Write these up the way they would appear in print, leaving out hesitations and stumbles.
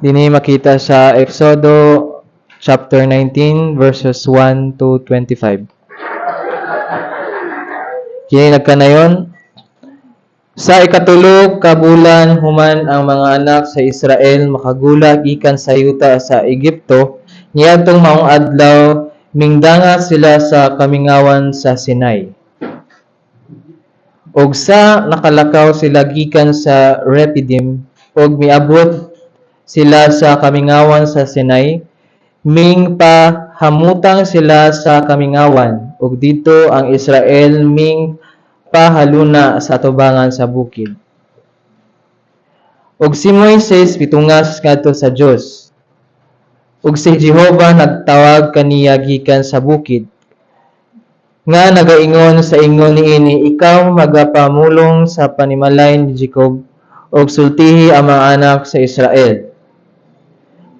Dinhi makita sa Exodo chapter 19 verses 1 to 25. Kini nagkanayon, sa ikatulo ka bulan human ang mga anak sa Israel makagulat gikan sa yuta sa Egipto, niadtong maong adlaw mingdanga sila sa kamingawan sa Sinai. Og sa nakalakaw sila gikan sa Refidim, og miabot sila sa kamingawan sa Sinai, ming pahamutang sila sa kamingawan, ug dito ang Israel ming pahaluna sa atubangan sa bukid. Ug si Moises pitungas ngadto sa Dios. Ug si Jehova nagtawag kaniya gikan sa bukid, nga nagaingon sa ingon niini, ikaw magapamulong sa panimalay ni Jacob, ug sultihi ang mga anak sa Israel.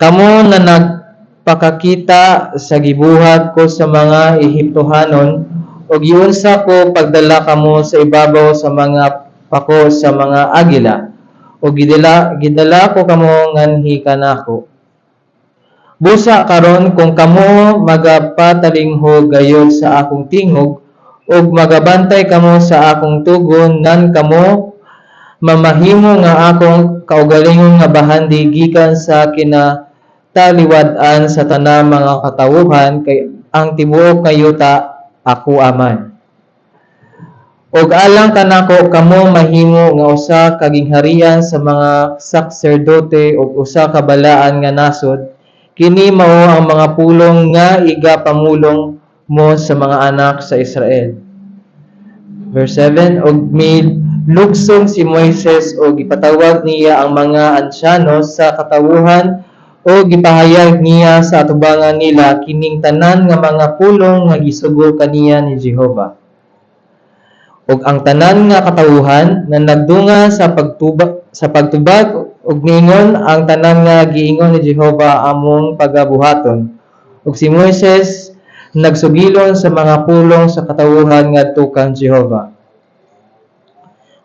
Kamo na nagpakakita sa gibuhat ko sa mga Ehiptohanon, ug giunsa ko pagdala kamo sa ibabaw sa mga pako sa mga agila, ug gidala ko kamo nganhi kanako. Busa karon kung kamo magapatalingho gayud sa akong tingog, ug magabantay kamo sa akong tugon, nan kamo mamahimo nga akong kaugalingon nga bahandi gikan sa kinataliwad-an sa tanang mga katawuhan, kay ang tibuok nga yuta ako aman. Og alang kanako kamo mahimo nga usa ka gingharian sa mga sakserdote ug usa ka balaan nga nasod. Kini mao ang mga pulong nga igapamulong mo sa mga anak sa Israel. Verse 7, og milugsong si Moises og ipatawag niya ang mga ansyano sa katawuhan o gipahayag niya sa atubangan nila kining tanan nga mga pulong nga gisugo kaniya ni Jehova. Og ang tanan nga katawuhan na nagdunga sa pagtubag ug niingon ang tanan nga giingon ni Jehova among pagabuhaton. Ug si Moises nagsugilon sa mga pulong sa katawuhan ngadto kang Jehova.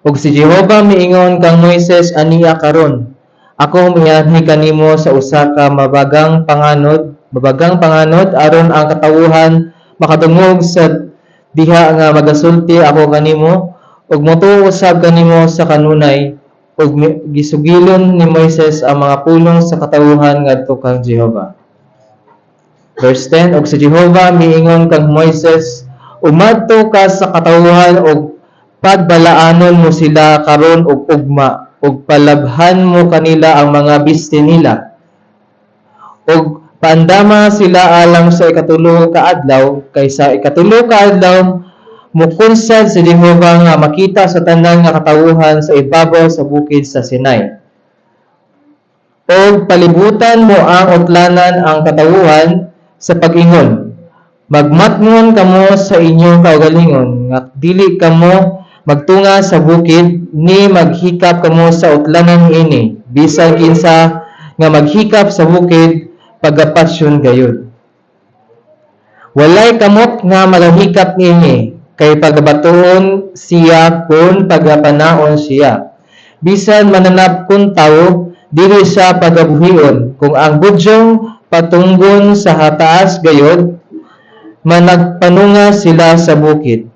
Ug si Jehova miingon kang Moises aniya karon, ako mianhi kanimo sa usa ka mabagang panganod aron ang katawuhan makadungog sa diha nga magasulti ako kanimo, ug motuo usab kanimo sa kanunay, ug gisugilon ni Moises ang mga pulong sa katawuhan ngadto kang Jehova. Verse 10, ug si Jehova miingon kang Moises, umadto ka sa katawuhan ug pagbalaanon mo sila karon og ugma, ug palabhan mo kanila ang mga biste nila. Ug paandama sila alang sa ikatulo ka adlaw, kay sa ikatulo ka adlaw mukunsad si Jehova nga makita sa tanan nga katawuhan sa ibabaw sa bukid sa Sinai. Og palibutan mo ang utlanan ang katawuhan sa pag-ingon. Magmatngon kamo sa inyong kaugalingon, nga dili kamo magtunga sa bukid, ni maghikap kamo sa utlanan ini, bisan kinsa nga maghikap sa bukid pagapasyon gayud. Walay kamot nga magahikap niini, kay pagabatuon siya kung pagapanaon siya. Bisan mananap kung tao, dili siya pagabuhion, kung ang budyong patunggon sa hataas gayod, managpanunga sila sa bukid.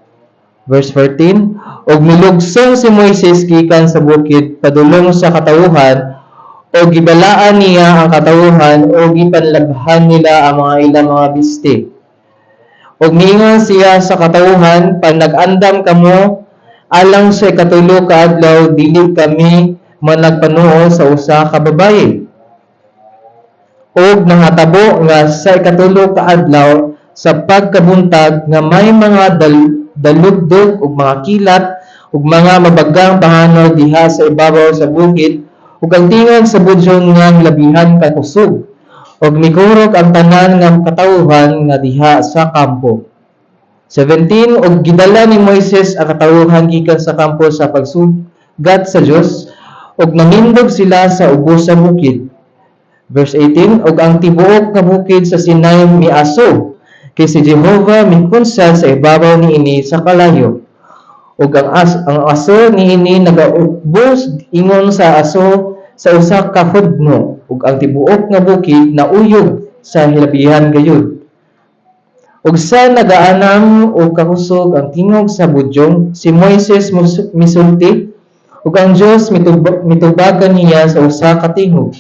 Verse 14, og milugsong si Moises gikan sa bukid padulong sa katawuhan, o gibalaan niya ang katawuhan o gipanlabhan nila ang mga ilang mga biste. Og niingon siya sa katawuhan, pag nag-andam kamo alang sa ikatulo ka adlaw, dili kami managpanuo sa usa ka babaye. Og nangatabo nga sa ikatulo ka adlaw sa pagkabuntag nga may mga dalugdog ug mga kilat ug mga mabagang panganod diha sa ibabaw sa bukid, ug ang tingog sa budyong nga labihan kay kusog, ug mikurog ang tanan nga katawuhan nga diha sa kampo. 17, ug gidala ni Moises ang katawuhan gikan sa kampo sa pagsugat sa Dios, ug namindog sila sa ubos sa bukid. Verse 18, ug ang tibuok nga bukid sa Sinai miaso, kay si Jehova mikunsa sa ibabaw niini sa kalayo. Ug ang aso niini nagaubos ingon sa aso sa usa ka hudno, ug ang tibuok nga bukid nauyog sa hilabihan gayud. Ug sa nagaanam og kahusog ang tingog sa budyong, si Moises misulti ug ang Dios mitubagan niya sa usa ka tingog.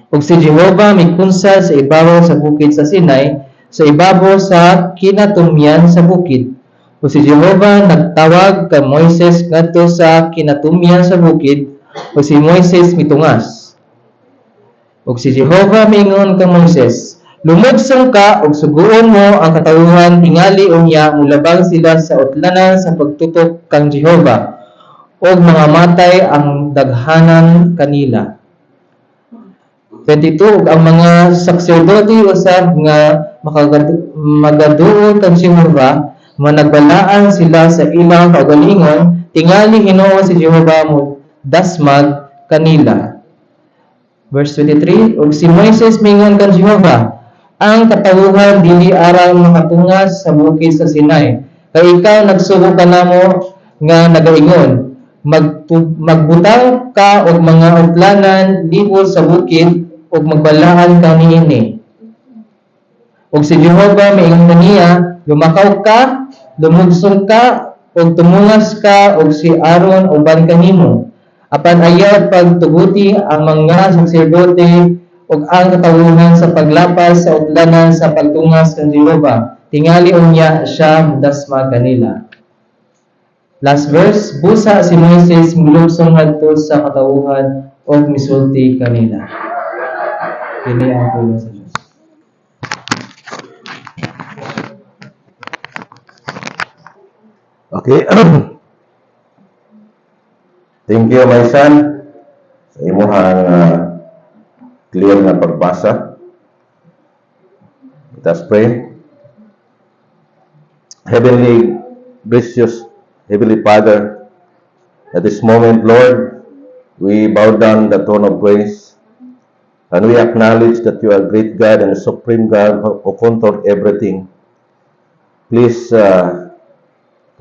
Ug si Jehova mikunsad sa ibabaw sa bukid sa Sinai, sa ibabaw sa kinatumyan sa bukid. Ug si Jehova nagtawag kay Moises ngadto sa kinatumyan sa bukid, ug si Moises mitungas. Ug si Jehova miingon kang Moises, "Lumugsong ka ug suguon mo ang katawuhan tingali unya mulabang sila sa utlanan sa pagtutok kang Jehova, ug mga matay ang daghanan kanila." 22. Ug ang mga saksyodote usab nga magaduol kang Jehova, managbalaan sila sa ilang kaugalingon, tingali Ginoo si Jehova mo dasmag kanila. Verse 23, ug si Moises mingon kang Jehova, ang katawuhan dili arang makatungas sa bukid sa Sinai, kay ikaw nagsugo kanamo nga nagaingon, magbutang ka og mga utlanan libot sa bukid ug magbalaan ka niini. Ug si Jehova miingon kaniya, lumakaw ka, lumugsong ka ug tumungas ka ug si Aaron uban kanimo. Apan ayaw pagtuguti ang mga saserdote ug ang katawuhan sa paglapas sa utlanan sa pagtungas kang Jehova, tingali unya siya dasma kanila. Last verse, busa si Moises milugsong ngadto sa katawuhan ug misulti kanila. Kini ang pulong sa Dios. Okay. Thank you, my son, sa imuhang clear na pagbasa. Let us pray. Heavenly, gracious Heavenly Father, at this moment, Lord, we bow down the throne of grace, and we acknowledge that you are great God and supreme God who controls everything. Please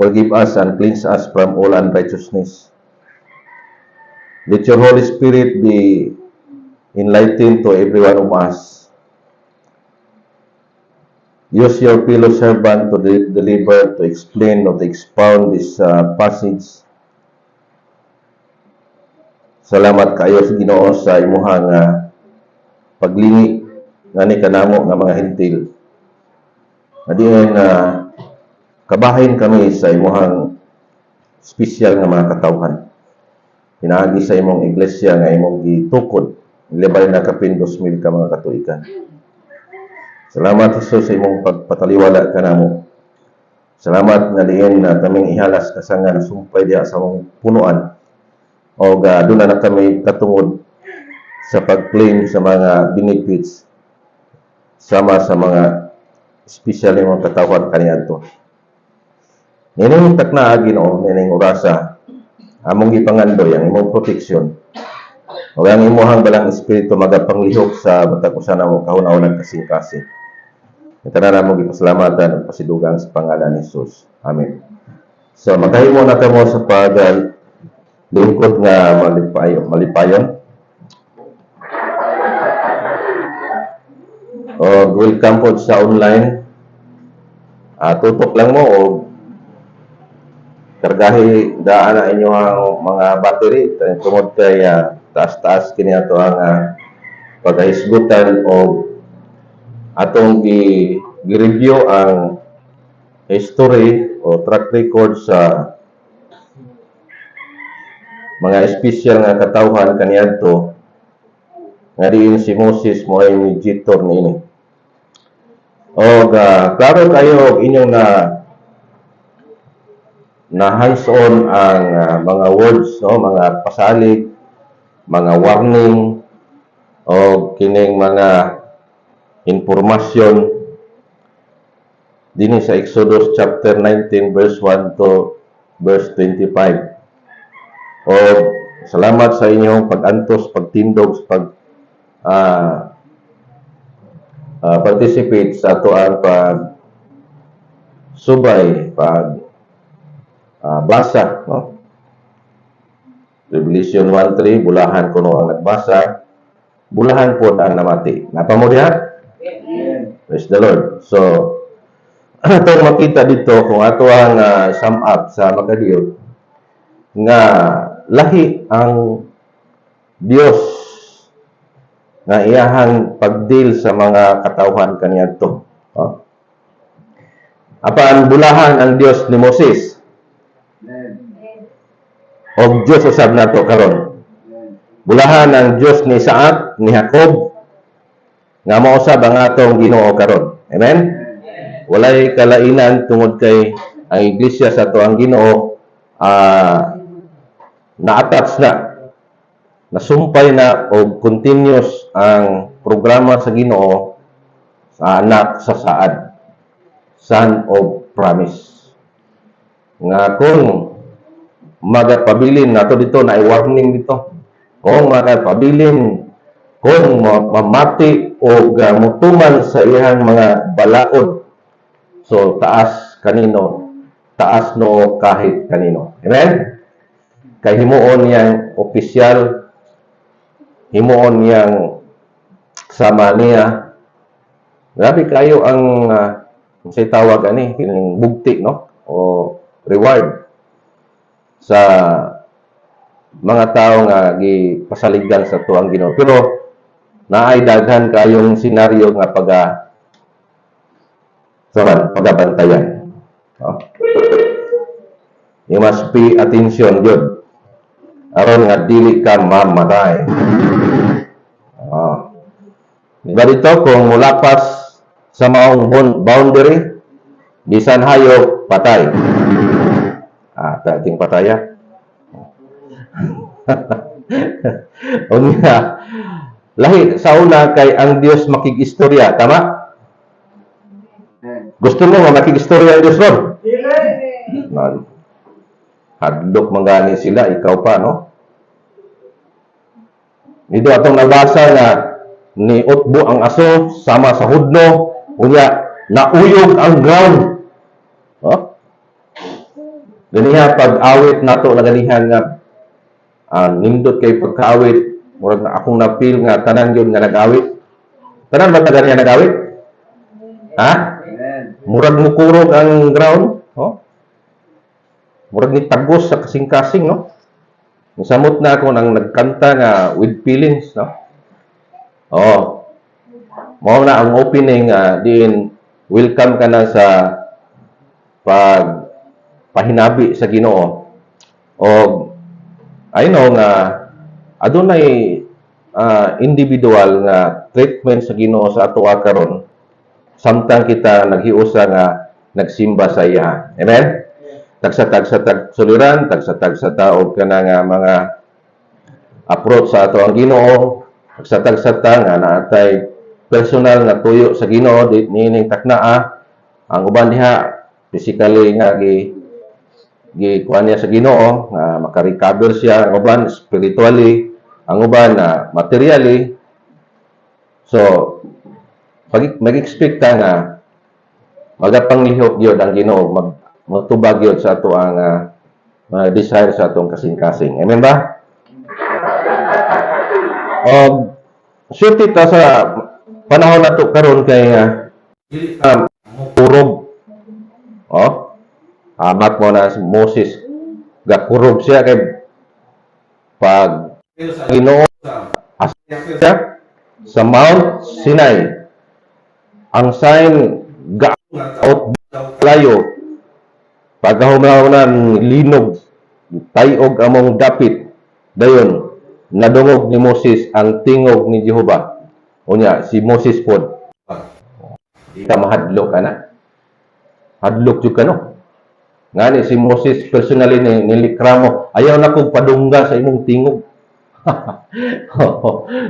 forgive us and cleanse us from all unrighteousness. Let your Holy Spirit be enlightened to every one of us. Use your fellow servant to deliver, to explain, or to expound this passage. Salamat kayo sa Ginoo sa imuhang paglingi ngani kanamo nga mga hentil. Adiin kabahin kami sa imuhang espesyal nga mga katawhan. Pinaagi sa imong iglesia nga imong gitukod, ilabay na kapin 2,000 ka mga katuikan. Salamat Jesus sa imong pagpataliwala kanamo. Salamat nga diin na kaming ihalas kasanga na sumpay diha sa mong punuan. O doon na kami katungod sa pag-claim sa mga benefits sama sa mga espesyal yung mga katawhan kaniadto. Nining takna Ginoo, nining orasa among gipangandoy ang imong proteksyon o ang imuhang balang espiritu magapanglihok sa matag usa namo kahuna-hunang kasing-kasing. Ito na namong gipasalamatan at pasidugang sa pangalan ni Jesus. Amen. So makahimo na kamo sa lingkod nga malipayon. O welcome po sa online. Tutok lang mo o kargahi daan na inyong mga battery tungod kay taas-taas kini ato ang pagkahisgutan o atong gi-review ang history o track record sa mga espesyal nga katawhan kaniadto nga diin si Moses mo ay mediator niini. O klaro kayo inyong na hands-on ang mga words, no, mga pasalig, mga warning, o kining mga informasyon dinhi sa Exodus chapter 19 verse 1 to verse 25. O salamat sa inyong pag-antos, pagtindog, participate sa ato ang subay, basa, no? Revelation 1:3, bulahan kuno ang nagbasa. bulahan po ang namati. Napa mo diha? Praise the Lord. So, ito makita dito kung ato ang sum up sa makadiyot nga lahi ang Dios nga iyahang pagdil sa mga katawhan kaniadto. Oh. Apan bulahan ang Dios ni Moses. O Dios usab nato karon. Bulahan ang Dios ni Isaac, ni Jacob, nga mausab ang atong Ginoo karon. Amen. Walay kalainan tungod kay ang iglesia sa ato ang Ginoo na-attach na, nasumpay na o continuous ang programa sa Ginoo sa anak sa saad, son of promise. Nga kung magapabilin nato dito na i-warning dito, kung magapabilin kung mamati o mutuman sa iyang mga balaod, so taas kanino, taas no kahit kanino. Amen? Kay himuon yang opisyal, himuon yang sama niya. Grabe kayo ang say tawag ani, kining bugti, no? O reward sa mga tao nga gipasaligdan sa tuang Ginoo. Pero naay daghan kayong senaryo nga pagabantayan. No? You must pay attention yun. Aron nga dili ka mamatay. Diba dito, kung mulapas sa maong boundary, bisan hayop, patay. Dating pataya. Unya, lahi sa una kay ang Dios makig-istorya, tama? Gusto mo nga makig-istorya ang Dios ron? Hadlok mangani sila, ikaw pa, no? Dito atong nabasa na ni Utbo ang aso sama sa hudno, unya nauyog ang ground. Oh? Ganiha pag-awit nato na ganihan nga nindot kay pagkaawit, murag na akong napil nga tanan yun nga nag-awit. Tanan ba tanan nga nag-awit? Ha? Murag mukurog ang ground, oh? Murag ni tagos sa kasing-kasing, no? Nasamot na ako nang nagkanta nga with feelings, no? Oh. Mao na ang opening din welcome ka na sa pahinabi sa Ginoo. O I know nga adunay individual nga treatment sa Ginoo sa ato karon. Samtang kita naghiusa nga nagsimba sa iya. Amen. Tagsa-tagsa suliran, tagsa-tagsa taog kana nga mga approach sa ato ang Ginoo, tagsa-tagsa nga naatay personal nga tuyo sa Ginoo nining taknaa. Ang uban diha physically nga kuan niya sa Ginoo nga maka-recover siya, ang uban spiritually, ang uban materially. So mag-expect ka nga magapanglihok gyud ang Ginoo, magtubag yun sa ato ang desire sa atong kasing-kasing. Amen ba? Surti ta sa panahon na ito karon kay kurog. Amat mo na si Moses, gakurog siya kay pag Ginoo siya sa Mount Sinai. Ang sign out layo pagkahumahunan linog tayog among dapit dayon nadungog ni Moses ang tingog ni Jehova. Unya si Moses pod ka mahadlok ana. Hadlok jud kano. Ngani si Moses personally nilikramo, ayaw na kog padungga sa imong tingog.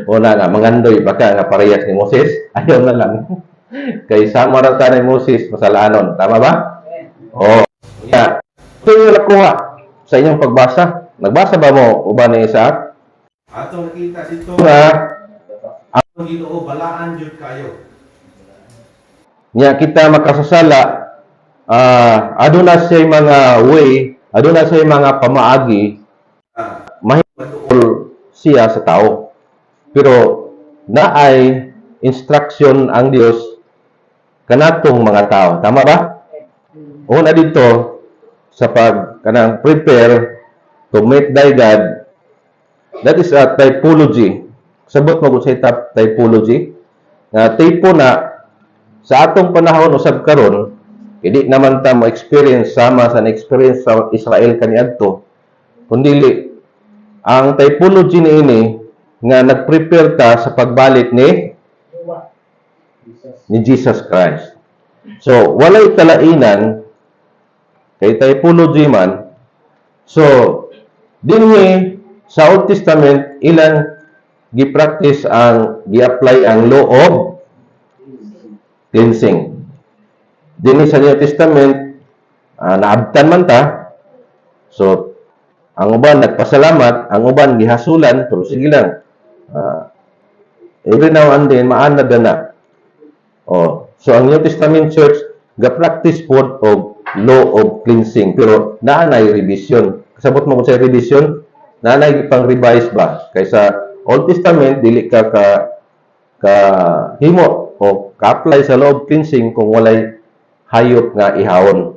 Una nga mangandoy baka nga parehas ni Moses, ayaw na lang. Kay sama ra ta ni Moses masalanon, tama ba? Oh. Yeah. Ito yung nakuha sa inyong pagbasa. Nagbasa ba mo uban ni Isaac? Atong nakita dito Nga, ang Ginoo balaan jud kayo. nya kita makasasala, aduna siya mga way, aduna siya mga pamaagi, mahimol siya sa tao. Pero na ay instruction ang Dios kanatong mga tao. Tama ba? Una dito sa kanang prepare to meet thy God, that is a typology. Sabot mo sa typology nga tipo na sa atong panahon usab karon hindi naman ta mo experience sama sa na-experience sa Israel kaniadto, kundi ang typology niini nga nag-prepare ta sa pagbalik ni Jesus Christ. So, walay talainan kay typology man. So, dinhi sa Old Testament ilang gi-practice gi-apply ang law of cleansing. Dinhi sa New Testament naabtan man ta. So, ang uban nagpasalamat, ang uban gihasulan, pero sige lang. Every now and then maanad na. So ang New Testament Church ga-practice po of law of cleansing, pero naanay revision. Kasabot mo kung sa revision, naanay pang revise ba? Kaysa Old Testament dili ka himo o ka-apply sa law of cleansing kung walay hayop nga ihawon.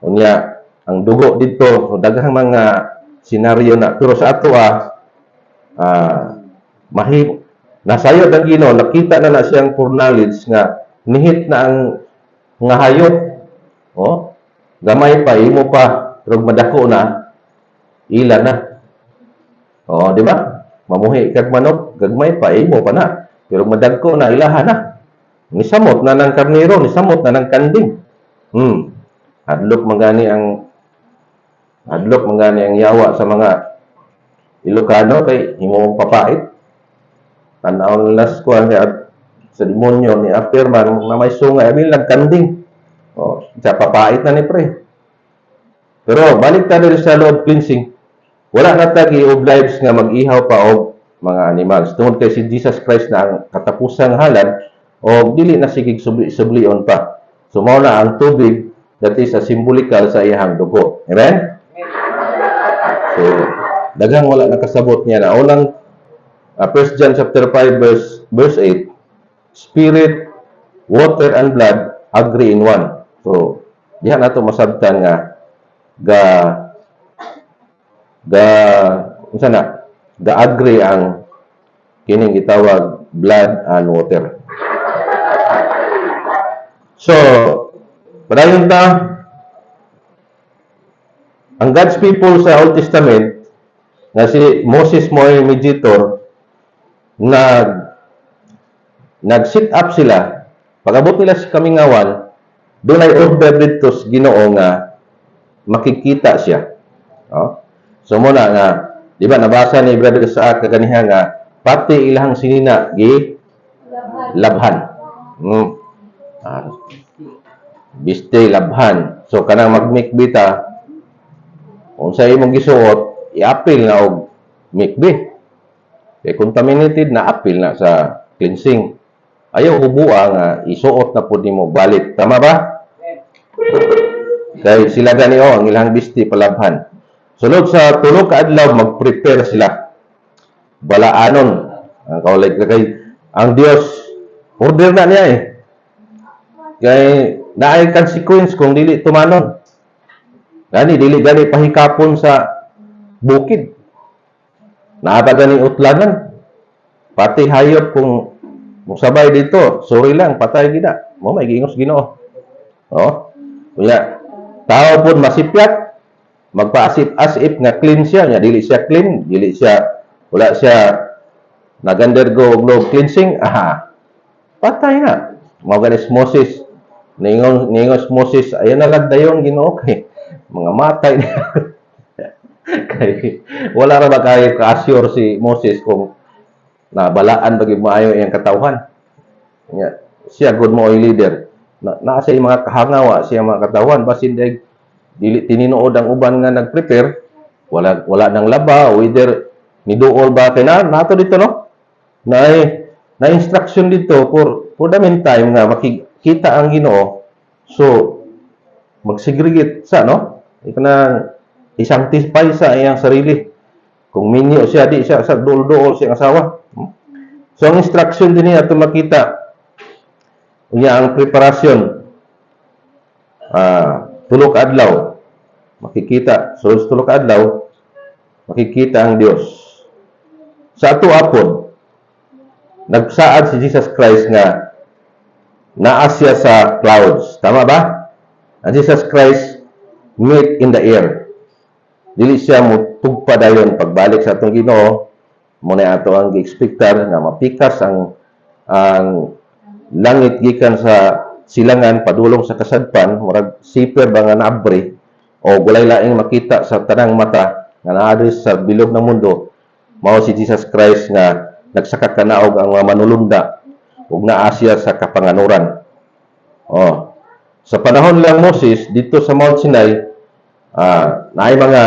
Unya ang dugo dito, daghang mga senaryo na, pero sa ato nasayod ang Ginoo, nakita na siyang foreknowledge nga nihit na ang nga hayop. Gamay pa, imo pa, pero madako na, ila na. Di ba? Mamuhi kag manok, gagmay pa, imo pa na. Pero madagko na, ilaha na. Nisamot na ng karnero, nisamot na ng kanding. Adlok mangani ang yawa sa mga Ilocano kay himo papait. Tanaw las ko sa demonyo ni Afirman na may sungay abil nagkanding. Sa papait na ni pre. Pero balik ta diri sa law of cleansing. Wala na ta gi-oblige nga mag-ihaw pa og mga animals. Tungod kay si Jesus Christ na ang katapusang halad o dili na sigig sublion pa. So mao na ang tubig that is a symbolical sa iyang dugo. Amen? So, daghang wala nakasabot niya na. Unang 1 John chapter 5 verse 8, Spirit, water, and blood agree in one. So, diha nato masabtan nga ga-agree ang kining gitawag blood and water. So, padayon ta, ang God's people sa Old Testament na si Moses mo ay mediator, nag-sit up sila. Pag-abot nila sa kamingawan, doon ay order dito sa Ginoo nga makikita siya. So muna nga, di ba nabasa ni Brother sa kaganiha nga pati ilang sinina labhan. Biste labhan. So kanang magmikbita kung sa imong gisuot, i-appeal na og mikbi. Kaya contaminated na appeal na sa cleansing. Ayaw hubua nga isuot na po nimo balik. Tama ba? Kaya sila ganiyo ang ilang biste palabhan. Sulod sa tulog ka adlaw mag-prepare sila. Balaanon ang kaulay kay ang Dios order na niya Kay naay consequence kung dili tumanon. Dili gani pahikapon sa bukid. Naata gani utlanan. Pati hayop kung musabay dito, sorry lang, patay gina. Mo may giingos Ginoo. Kuya, tao pud masipyat, magpa-asip nga clean siya, dili siya clean, wala siya nag-undergo globe cleansing, patay na. Mao ganis Moses, ningos Moses, ayan na lang dayon Ginoo kay mga matay niya. Kay wala ra ba kay ka-assure si Moses kung nabalaan bagi maayo iyang katawhan. Siya good mo leader. Naa sa mga kahangawa siya mga katawhan basin dili tininuod ang uban nga nag-prepare, wala nang laba o either niduol ba kay nato dito no. Na instruction dito for the meantime nga makikita ang Ginoo. So magsegregate sa no? Ikanang i-sanctify sa iyang sarili. Kung minyo siya, di siya sa duol-duol siyang asawa. So, ang instruction din niya ito makita. Unya ang preparasyon. Tulok adlaw. Makikita. So, tulok adlaw, makikita ang Dios. Sa ato apod, nagsaad si Jesus Christ nga naa siya sa clouds. Tama ba? Ang Jesus Christ meet in the air. Dili siya mo tugpadayon pagbalik sa atong Ginoo. Muna ato ang gi-expectar nga mapikas ang langit gikan sa silangan padulong sa kasadpan, murag siper ba nga naabre o walay laing makita sa tanang mata nga naa sa bilog ng mundo. Mao si Jesus Christ nga nagsaka kanaog ang mga manulunda ug naa siya sa kapanganuran. Sa panahon lang Moses dito sa Mount Sinai, naay mga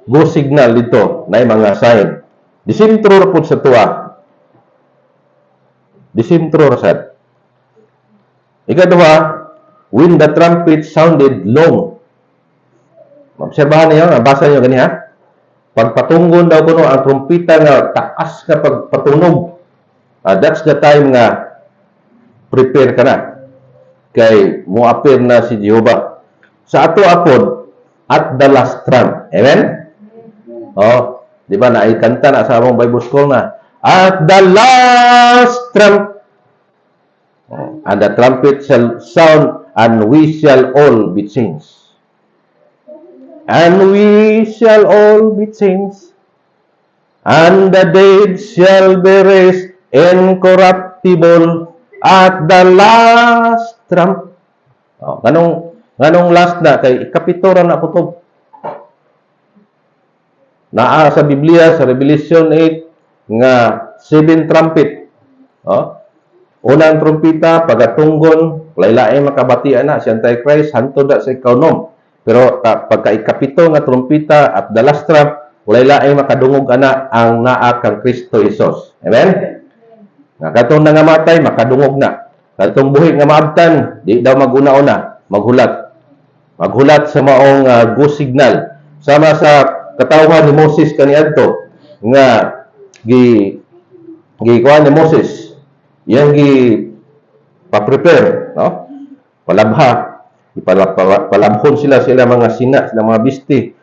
go signal dito, naay mga sign. Disintro ra pud sa tuwa. Disintro ra sad. Ikaduha, when the trumpet sounded long. Obserbahan niyo, basa niyo gani ha. Pagpatunggon daw kuno ang trumpeta nga taas nga pagpatunog. That's the time nga prepare ka na. Kay muapir na si Jehovah. Sa ato apod, at the last trump. Amen? Di ba naikanta na sa among Bible School na, at the last trump. And the trumpet shall sound, and we shall all be changed. And we shall all be changed. And the dead shall be raised incorruptible at the last trump. Ganong last na, kay ikapito ra na kutob. Naa sa Biblia, sa Revelation 8, nga 7 trumpet. Unang trumpeta, pagatunggon, laylay makabatian na, si Antichrist, hantod na sa ikaunom. Pero pagka ikapito nga trumpeta at the last trump, laylay makadungog ana ang naa kang Kristo Jesus. Amen? Nga katong nangamatay, makadungog na. Katong buhi nga maabtan, di daw maguna-una, maghulat. Maghulat sa maong go signal. Sama sa katawhan ni Moses kaniadto nga kuha ni Moses yang pa-prepare, no? Palabha, palabhon sila mga sina, sila mga bisti.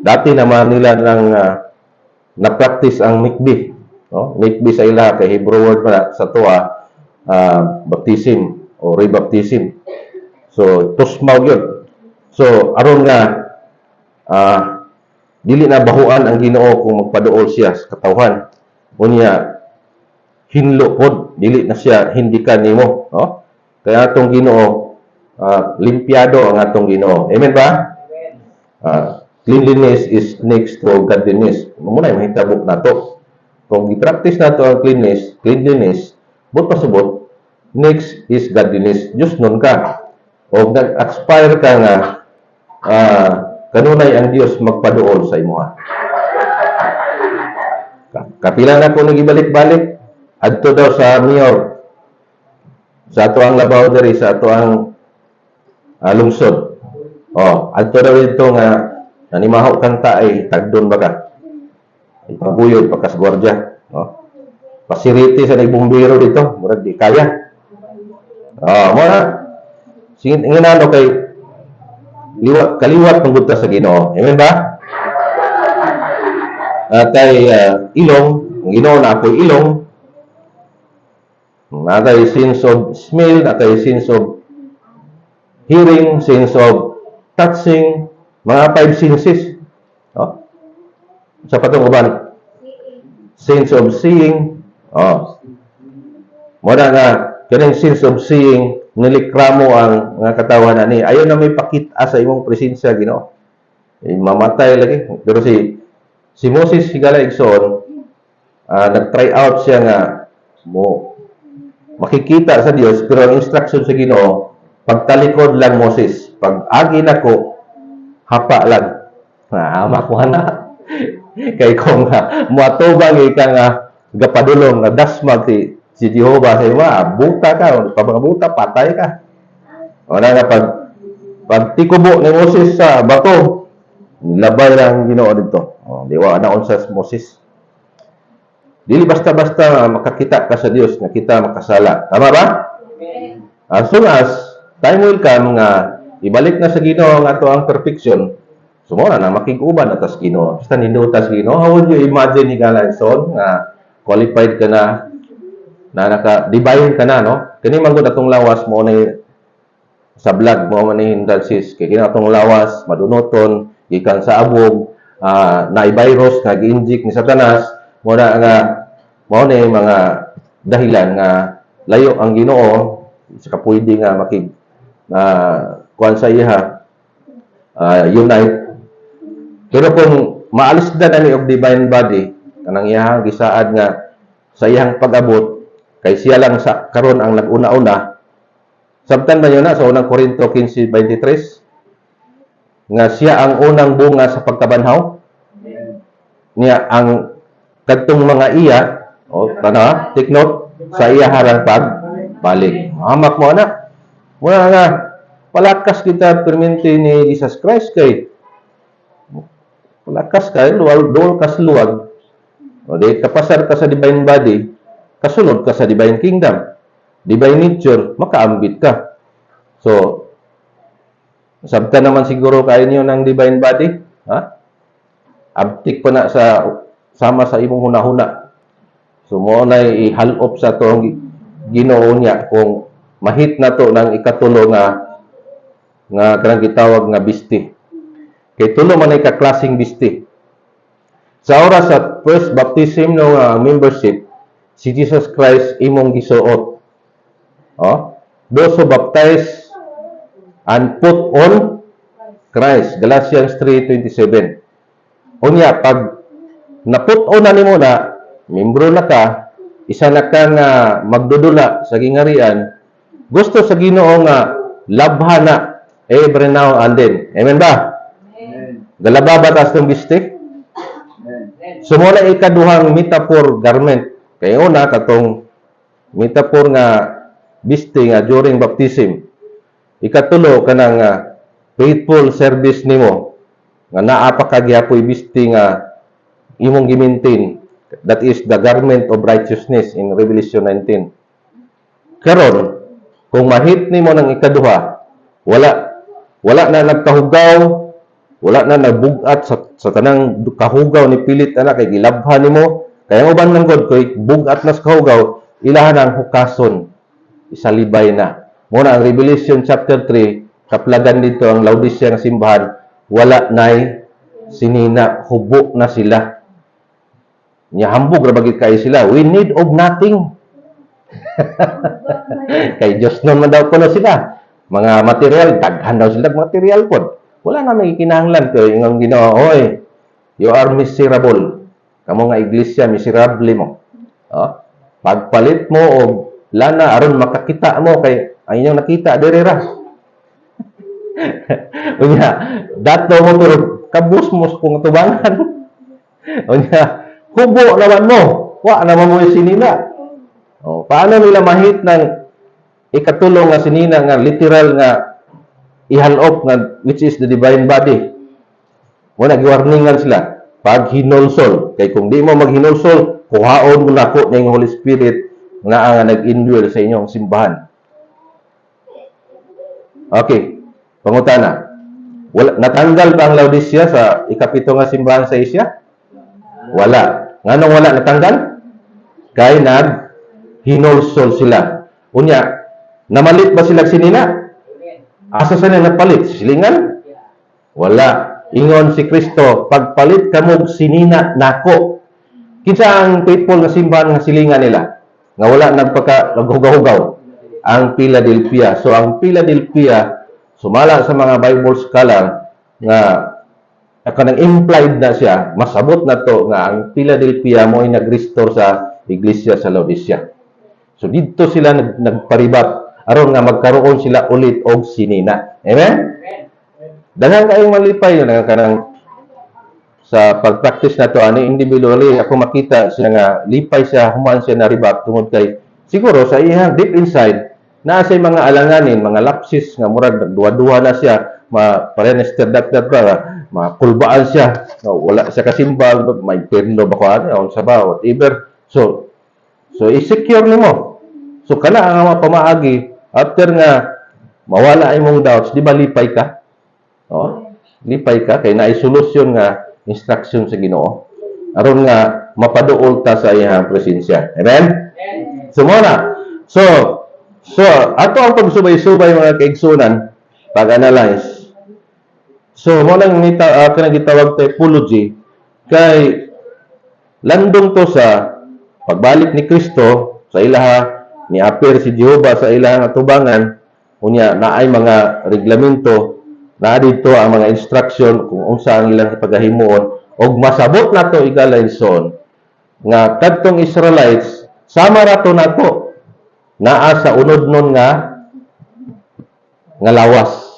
Dati naman nila nang na-practice ang mikbi, no? Mikbi sa ila kay Hebrew word pa sa tuwa, baptism o rebaptism. So tusmaw yun. So aron nga dili na bahuan ang Ginoo kung magpaduol siya sa katawhan. Unya hinlo pod, dili na siya hindikan nimo, no? Kaya atong Ginoo limpyado ang atong Ginoo. Amen ba? Cleanliness is next to godliness. Muna mahitabo nato. Kung i-practice nato ang cleanliness, but pasubot, next is godliness. Diyos nun ka. O nag-aspire ka nga kanunay ang Dios magpaduol sa imuha. Kapila na ko nagibalik-balik adto daw sa mayor, sa ato ang labaw diri, sa ato ang lungsod. Adto daw ito nga nanimaho kanta ay tagdon baka ipaguyod pagkas gwardiya, pasiriti sa nagbumbero dito, murag di kaya. Muna singinano kay kaliwat ng sa Ginoo. Amen ba? Kay ilong, ang Ginoo na ako'y ilong, natay sense of smell, natay sense of hearing, sense of touching, mga 5 senses. Sa patong uban, sense of seeing. Muna nga, kaning sense of seeing, nilikramo ang mga katawan na ni. Ayaw na may pakita sa imong presensya, Ginoo. Mamatay lagi. Pero si Moses higala igsoon, nag-try out siya nga makikita sa Dios, pero ang instruction sa Ginoo, pagtalikod lang Moses, pag agi nako, hapa lang. Makuha na. Kay kung muatubang ika nga gapadulong nga dasmag si Jehovah sa ima, buta ka, pagbuta patay ka. Wala nga pag tikubo ni Moses sa bato, Nilabay ra ang Ginoo dito. Di wa naon sa Moses. Dili basta-basta makakita ka sa Dios nga kita makasala. Tama ba? As soon as time will come nga ibalik na sa Ginoo ang ato ang perfection, sumora na makig-uban atas Ginoo. Basta ninutas Ginoo. How would you imagine ni Galison nga qualified ka na naka-divine ka na, no? Kani man gud atong lawas mo na sa vlog mo man ni Dalsis kay kini atong lawas madunoton gikan sa abog na virus nga gi-inject ni Satanas mo na nga mao na yung mga dahilan nga layo ang Ginoo sa pwede nga makig kuan sa iya unite. Pero kung maalis na ni og divine body kanang iyang gisaad nga sa iyang pag-abot kay siya lang sa karon ang nag-una-una. Sabtan ba yun na sa unang Korinto 15:23 nga siya ang unang bunga sa pagkabanhaw niya ang kadtong mga iya take note sa iya harang pagbalik. Hamak mo na. Muna nga palakas kita perminti ni Jesus Christ kay palakas ka duol ka sa luwag. O di kapasar ka sa divine body, kasunod ka sa divine kingdom. Divine nature, makaambit ka. So, sabta naman siguro kayo niyo ng divine body, ha? Abtik pa na sama sa imong hunahuna. So, mo na i-halop sa itong Ginoo niya kung mahit na to ng ikatulo nga kanang gitawag nga bisti. Kay tulo man ay kaklasing bisti. Sa oras sa first baptism no membership, si Jesus Christ imong gisuot. Those who baptize and put on Christ. Galatians 3:27. Unya pag na-put on na nimo na, membro na ka, isa na ka nga magdudula sa gingarian, gusto sa Ginoo nga labhan na every now and then. Amen ba? Amen. Galaba ba tas tong bistik? Sumula ikaduhang metaphor garment. Kaya una katong metaphor nga bisti nga during baptism. Ikatulo kanang faithful service nimo nga naa pa kagyapoy bisti nga imong gi-maintain. That is the garment of righteousness in Revelation 19. Karon kung mahit nimo ng ikaduha, wala na nagkahugaw, wala na nagbugat sa tanang kahugaw ni pilit ana kay gilabhan nimo. Kaya mo bang nanggod kay bugat na sa kahugaw, ilahan ang hukason. Isalibay na. Muna ang Revelation chapter 3, kaplagan dito ang Laodicea nga simbahan, wala nay sinina, hubo na sila. Hambog ra bagid kay sila. We need of nothing. Kay Diyos nun man daw kuno sila. Mga material, daghan daw sila material pod. Wala na may kinahanglan kay ang Ginoo, oy, you are miserable. Kamo nga iglesia miserable mo. Pagpalit mo og lana aron makakita mo kay ang inyong nakita diri ra. Unya, dato mo pero kabus mo kung tubangan. Unya, hubo naman mo. Wa naman mo yung sinina. Paano nila mahit ng ikatulong nga sinina nga literal nga ihalop nga which is the divine body. Muna giwarningan sila pag hinulsol. Kay kung di mo maghinulsol, kuhaon mo na ko ng Holy Spirit nga ang nag-indwell sa inyong simbahan. Okay. Pangutana. Natanggal ba ang Laodicea sa ikapito nga simbahan sa Asia? Wala. Nganong wala natanggal? Kay hinulsol sila. Unya, namalit ba sila sinina? Asa sa nila napalit? Silingan? Wala. Ingon si Kristo, pagpalit kamog sinina nako. Kinsa ang faithful nga simbahan nga silingan nila? Nga wala naghugaw-hugaw. Ang Philadelphia. So, ang Philadelphia, sumala sa mga Bible scholar nga kanang implied na siya, masabot na to nga ang Philadelphia mo ay nag-restore sa iglesia sa Laodicea. So dito sila nagparibat aron nga magkaroon sila ulit og sinina. Amen? Daghang kayong malipay yun kanang sa pag-practice na to ani individually ako makita siya nga lipay siya human siya na ribat tungod kay siguro sa iyang deep inside naa say mga alanganin, mga lapses nga murag duwa-duwa na siya ma-register dakdak ba, makulbaan siya, no, wala siya kasimbag, may perno ba ko ano, sa ba, whatever. So i-secure nimo. So kana ang pamaagi after nga mawala imong doubts, di ba lipay ka? Oh, lipay ka kay naay solusyon nga instruction sa Ginoo. Aron nga mapaduol ta sa iyang presensya. Amen. So muna. So ato ang pagsubay-subay mga kaigsunan pag-analyze. So mo lang kanang gitawag typology kay landong to sa pagbalik ni Kristo sa ilaha ni appear si Jehova sa ilahang atubangan unya naay mga reglamento na dito ang mga instruction kung unsa ang ilang pagahimuon og masabot nato igalayson nga kadtong Israelites sama rato nato naa sa unod nun nga lawas.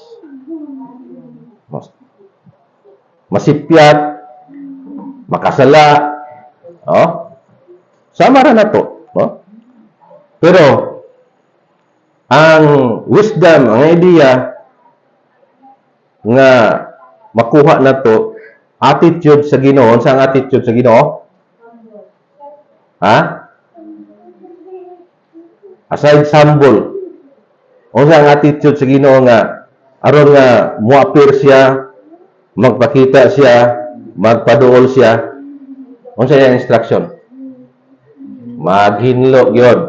Masipyat, makasala, oh. Sama ra nato, no? Pero ang wisdom, ang idea nga makuha nato attitude sa Ginoo, unsa ang attitude sa Ginoo? Ha? Aside humble. Unsa ang attitude sa Ginoo nga aron nga mo-appear siya, magpakita siya, magpaduol siya. Unsa ang instruction? Maghinlo gyud.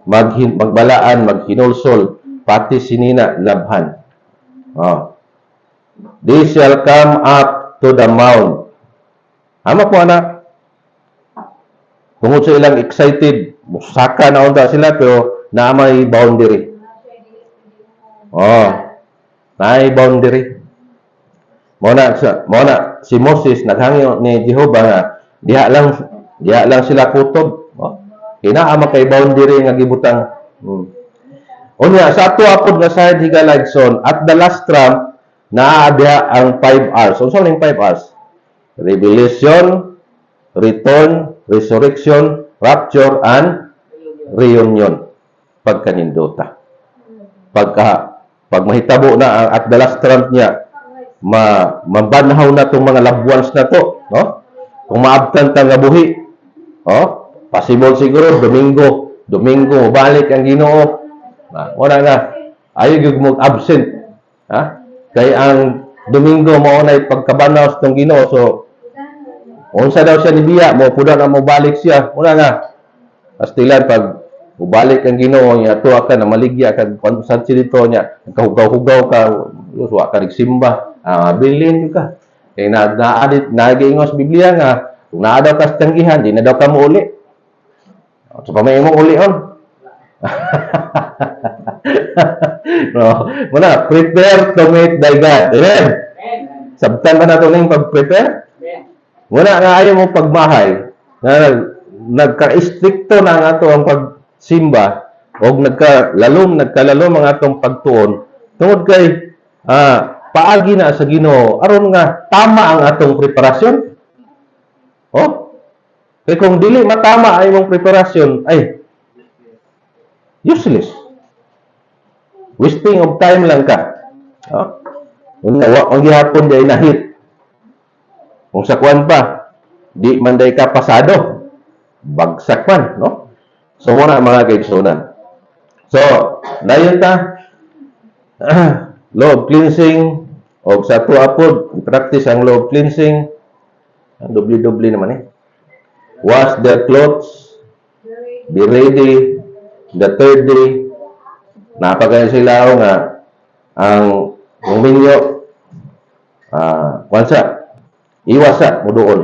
Magbalaan, maghinulsol, pati sinina labhan. Oh. They shall come up to the mount. Ama po anak. Tungod sa ilang excited, musaka na unta sila pero naa may boundary. Oh. Naay boundary. Muna si Moses naghangyo ni Jehova nga diha lang sila kutob. Oh. Kinaa kay boundary nga gibutang. Unya sa ato apod nga side higalayson at the last trump naa diha ang 5 hours. Unsa ning 5 hours? Revelation, return, resurrection, rapture, and reunion. Pagkanindota. Pag mahitabo na ang at the last trump niya, mabanhaw na itong mga loved ones na to, no? Kung maabtan ta nga buhi, oh, possible siguro Domingo balik ang Ginoo. Wala nga ayo gyud mo absent, ha? Kay ang Domingo mao nay pagkabanaw sa Ginoo, so unsa daw siya nibiya mo puda na mo balik siya. Wala nga pastilan pag ubalik ang Ginoo niya tuwa ka na maligya kag sa dito niya kahugaw-hugaw ka wa ka simba. Bilin ka. Kaya nag-iingos Biblia nga, kung naa daw ka sa tanggihan, di na daw ka mo uli. So, pamayin mo uli on. No. Muna, prepare to meet thy God. Amen? Sabtan ba na ito na yung pag-prepare? Muna, nga ayaw mo pagmahay, na nagka-istrikto na nga ito ang pagsimba, o nagkalalom ang atong pagtuon, tungod kay, paagi na sa Ginoo aron nga tama ang atong preparasyon. Oh. Kay kung dili matama ay imong preparasyon ay useless. Wasting of time lang ka. Oh. Ang gihapon day nahit. Kung sa kwan pa, di man day ka pasado. Bagsak man, no? So muna mga kaigsunan. So, dayon ta law of cleansing o sa ato apod practice ang law of cleansing ang doble naman wash their clothes, be ready the third day. Napagay sila nga ang minyo wansa iwasa mo doon.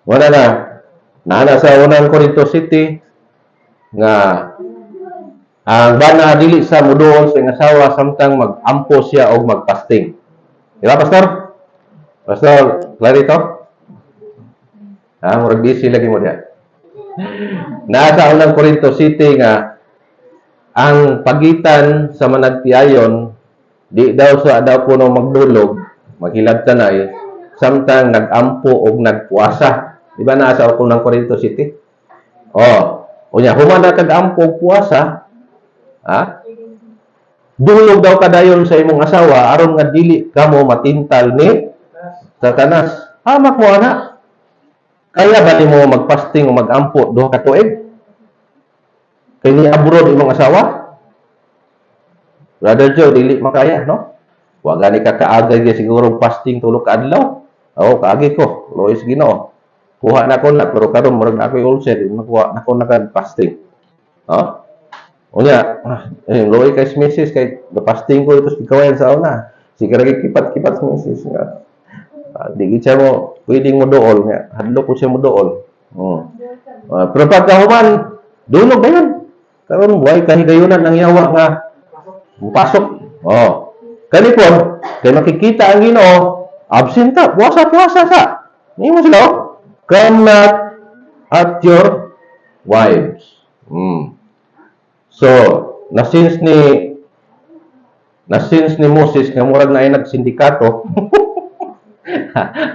Wala na nana sa unang Corinto City nga ang bana dili sa muduol sa asawa samtang mag-ampo siya o mag-fasting. Di ba, Pastor? Pastor, clarito? Murag busy lagi mo diyan. Nasa unang Corinto City nga ang pagitan sa managtiayon di daw puno magdulog, maghilabtan ay samtang nag-ampo o nagpuasa. Di ba nasa unang Corinto City? Oh, unya human na kag-ampo puasa. Ha? Dulog daw kadayon sa imong asawa aron nga dili kamo matintal ni Satanas. Hamak mo ana. Kaya ba nimo magpasting o magampo duha ka tuig? Kay ni abroad imong asawa? Brother Joe, dili makaya, no? Wa gani ka kaagay gyud siguro fasting tulo ka adlaw. Oo, kaagi ko. Lois Ginoo. Kuha na ko na pero karon murag na ako ulcer, nakuha na ko na kan fasting. Oh? Unya, loy kay Mrs. kay fasting ko ito kawayan sa una. Sige ra kipat-kipat sa Mrs. nga. Di gid siya mo pwedeng mo dool nga. Hadlo ko siya mo dool. Pero pagkahuman, dulog na yan. Karon way kahigayunan ang yawa nga pasok. Oh. Kani po, kay makikita ang Ginoo, absent ka, puasa-puasa ka. Ni mo sila, oh. Come not at your wives. So, na-sense ni Moses nga murag na ay nagsindikato.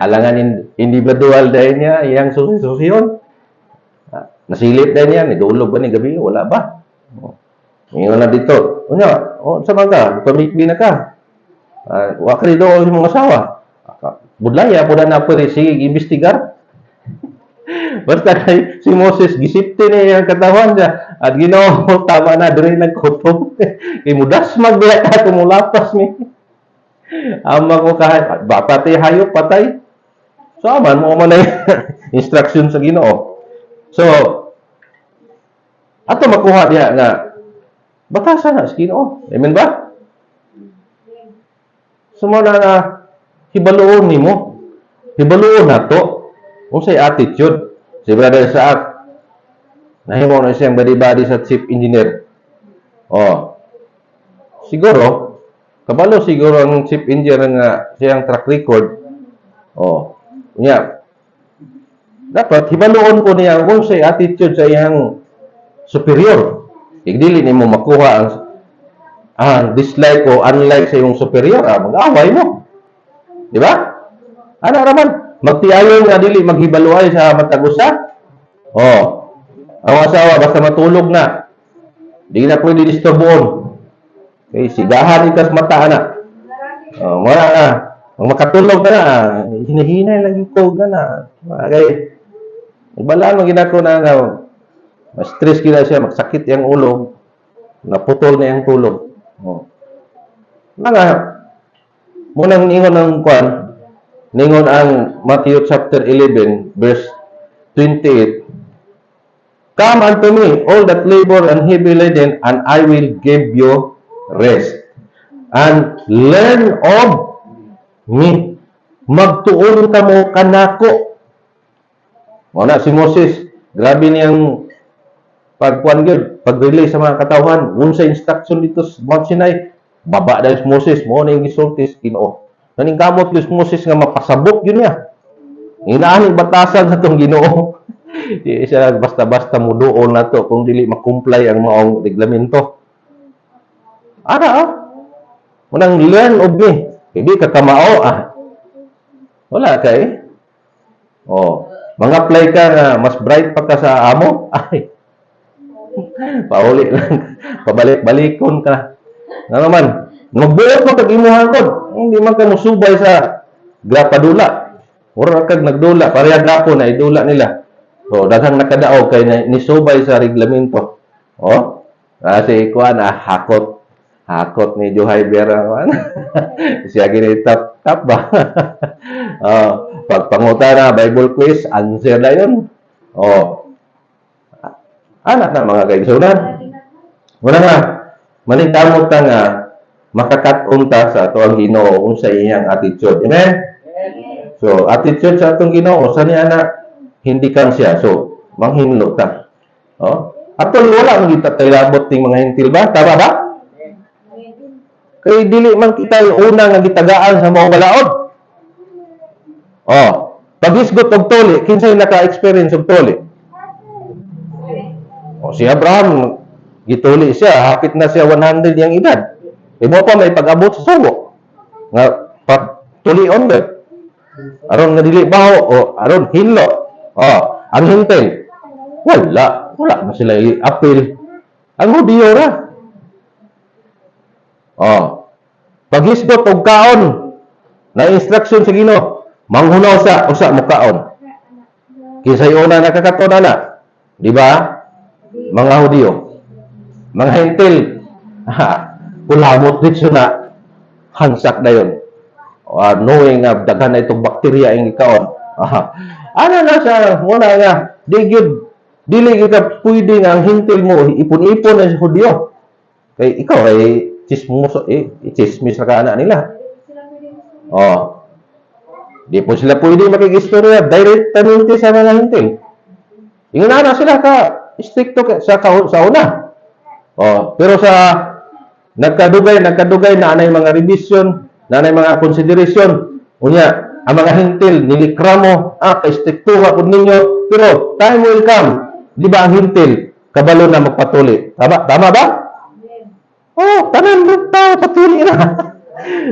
Alangan individual dahil niya, iyang susi-susiyon. Nasilip dahil niya, nidulog ba ni gabi? Wala ba? Ngayon na dito. Unya, sa mga pamikbi na ka. Wa ka dito ang mga asawa. Budlaya, pula na po rin, sige, imbestigar. Basta kay si Moses, gisipti niya yung katawan niya. At Ginoo, tama na, diri nagkutob. Kay mudas magbiya ka, tumulapas ni. Ama ko kahit, patay hayop, patay. So, aman, mo man na instruction sa Ginoo. So, ato makuha niya nga, batasan na sa Ginoo. Amen ba? Sumuna na, hibaluon ni mo. Hibaluon na to. Kung sa'y attitude, si Brother Saak, nahimo na siyang body-body sa chief engineer. Siguro, kabalo siguro ang chief engineer nga siyang track record. Dapat, hibaluon ko niya kung sa'y attitude sa iyang superior. Igdili ni mo makuha ang dislike o unlike sa iyong superior, mag-away mo. Di ba? Ano raman? Magtiayon nga dili maghibaluay sa matagusa. Ang asawa basta matulog na. Di na pwede disturboon. Okay, sigahan ikas mata na. Mara na. Ang makatulog ka na, hinahinay lagi ko na. Okay. Ibalaan mo ginako na stress gina siya, magsakit yung ulo, naputol na yung tulog. Munang ningon ng kwan, ningon ang Matthew chapter 11, verse 28. Come unto me, all that labor and heavy laden, and I will give you rest. And learn of me. Magtuon ka mo kanako. Wala si Moses, grabe niyang pag-relay sa mga katawan. Unsa instruction dito sa Mount Sinai, baba dahil si Moses, mo na yung gisultis, Ginoo. Naning kamot si Moses nga mapasabot yun niya. Inaaning batasan sa itong Ginoo. Di siya basta-basta mo doon na to kung dili makumplay ang maong reglamento. Unang learn of me. Hindi ka kamao, wala ka eh. Mga-apply ka na mas bright pa ka sa amo, pauli lang, pabalik-balikon ka. Nga naman, magbuot mo kag-imuhan ko. Hindi man ka musubay sa grapadula. Ura kag nagdula, pareha gapo na idula nila. So, daghang nakadaog kay nisubay sa reglamento. Kasi kuan hakot ni Johay Vera man. Siya gini tap ba. Pagpanguta na Bible quiz, answer na yun. Anak na mga kaigsunan. Muna nga, manitamot ka nga makakatunta sa ato ang Ginoo kung sa iyang attitude. Amen? So, attitude sa atong Ginoo, sa niya na hindi kan siya. So, manghinlo ta. Atong wala magita tayo labot ng mga hintil ba? Tama ba? Kay dili man kita yung una nga gitagaan sa mga balaod. Pag-isgot og tuli, kinsay naka-experience og tuli? Si Abraham, gituli siya, hapit na siya 100 yung edad. Mo pa may pag-abot sa sugo. Nga, tulion ba? Aron nga dili baho, aron hinlo. Ang hintel. Wala na sila i-appeal. Ang Hudiyo ra. Oh. Paghisgot og kaon, na instruction sa Ginoo, manghunaw sa usa mo kaon. Kisay una nakakaton na. Di ba? Mga Hudyo, mga Hentil, kulamot dito na hansak na yun. Knowing nga daghan na itong bakterya ang ikaon. Ano na siya, muna nga, dili ka pwede nga ang Hentil mo, ipon-ipon na sa Hudyo. Kay ikaw ay chismis na kaana nila. Oh. Di po sila pwede makikistorya directamente sa mga Hentil. Ingon na sila ka stricto sa una. Oh, pero sa nagkadugay na anay mga revision, na anay mga consideration. Unya, ang mga Hentil nilikramo, ka-strictuha pud ninyo, pero time will come. Di ba ang Hentil kabalo na magpatuli? Tama ba? Oh, tanan ta patuli na.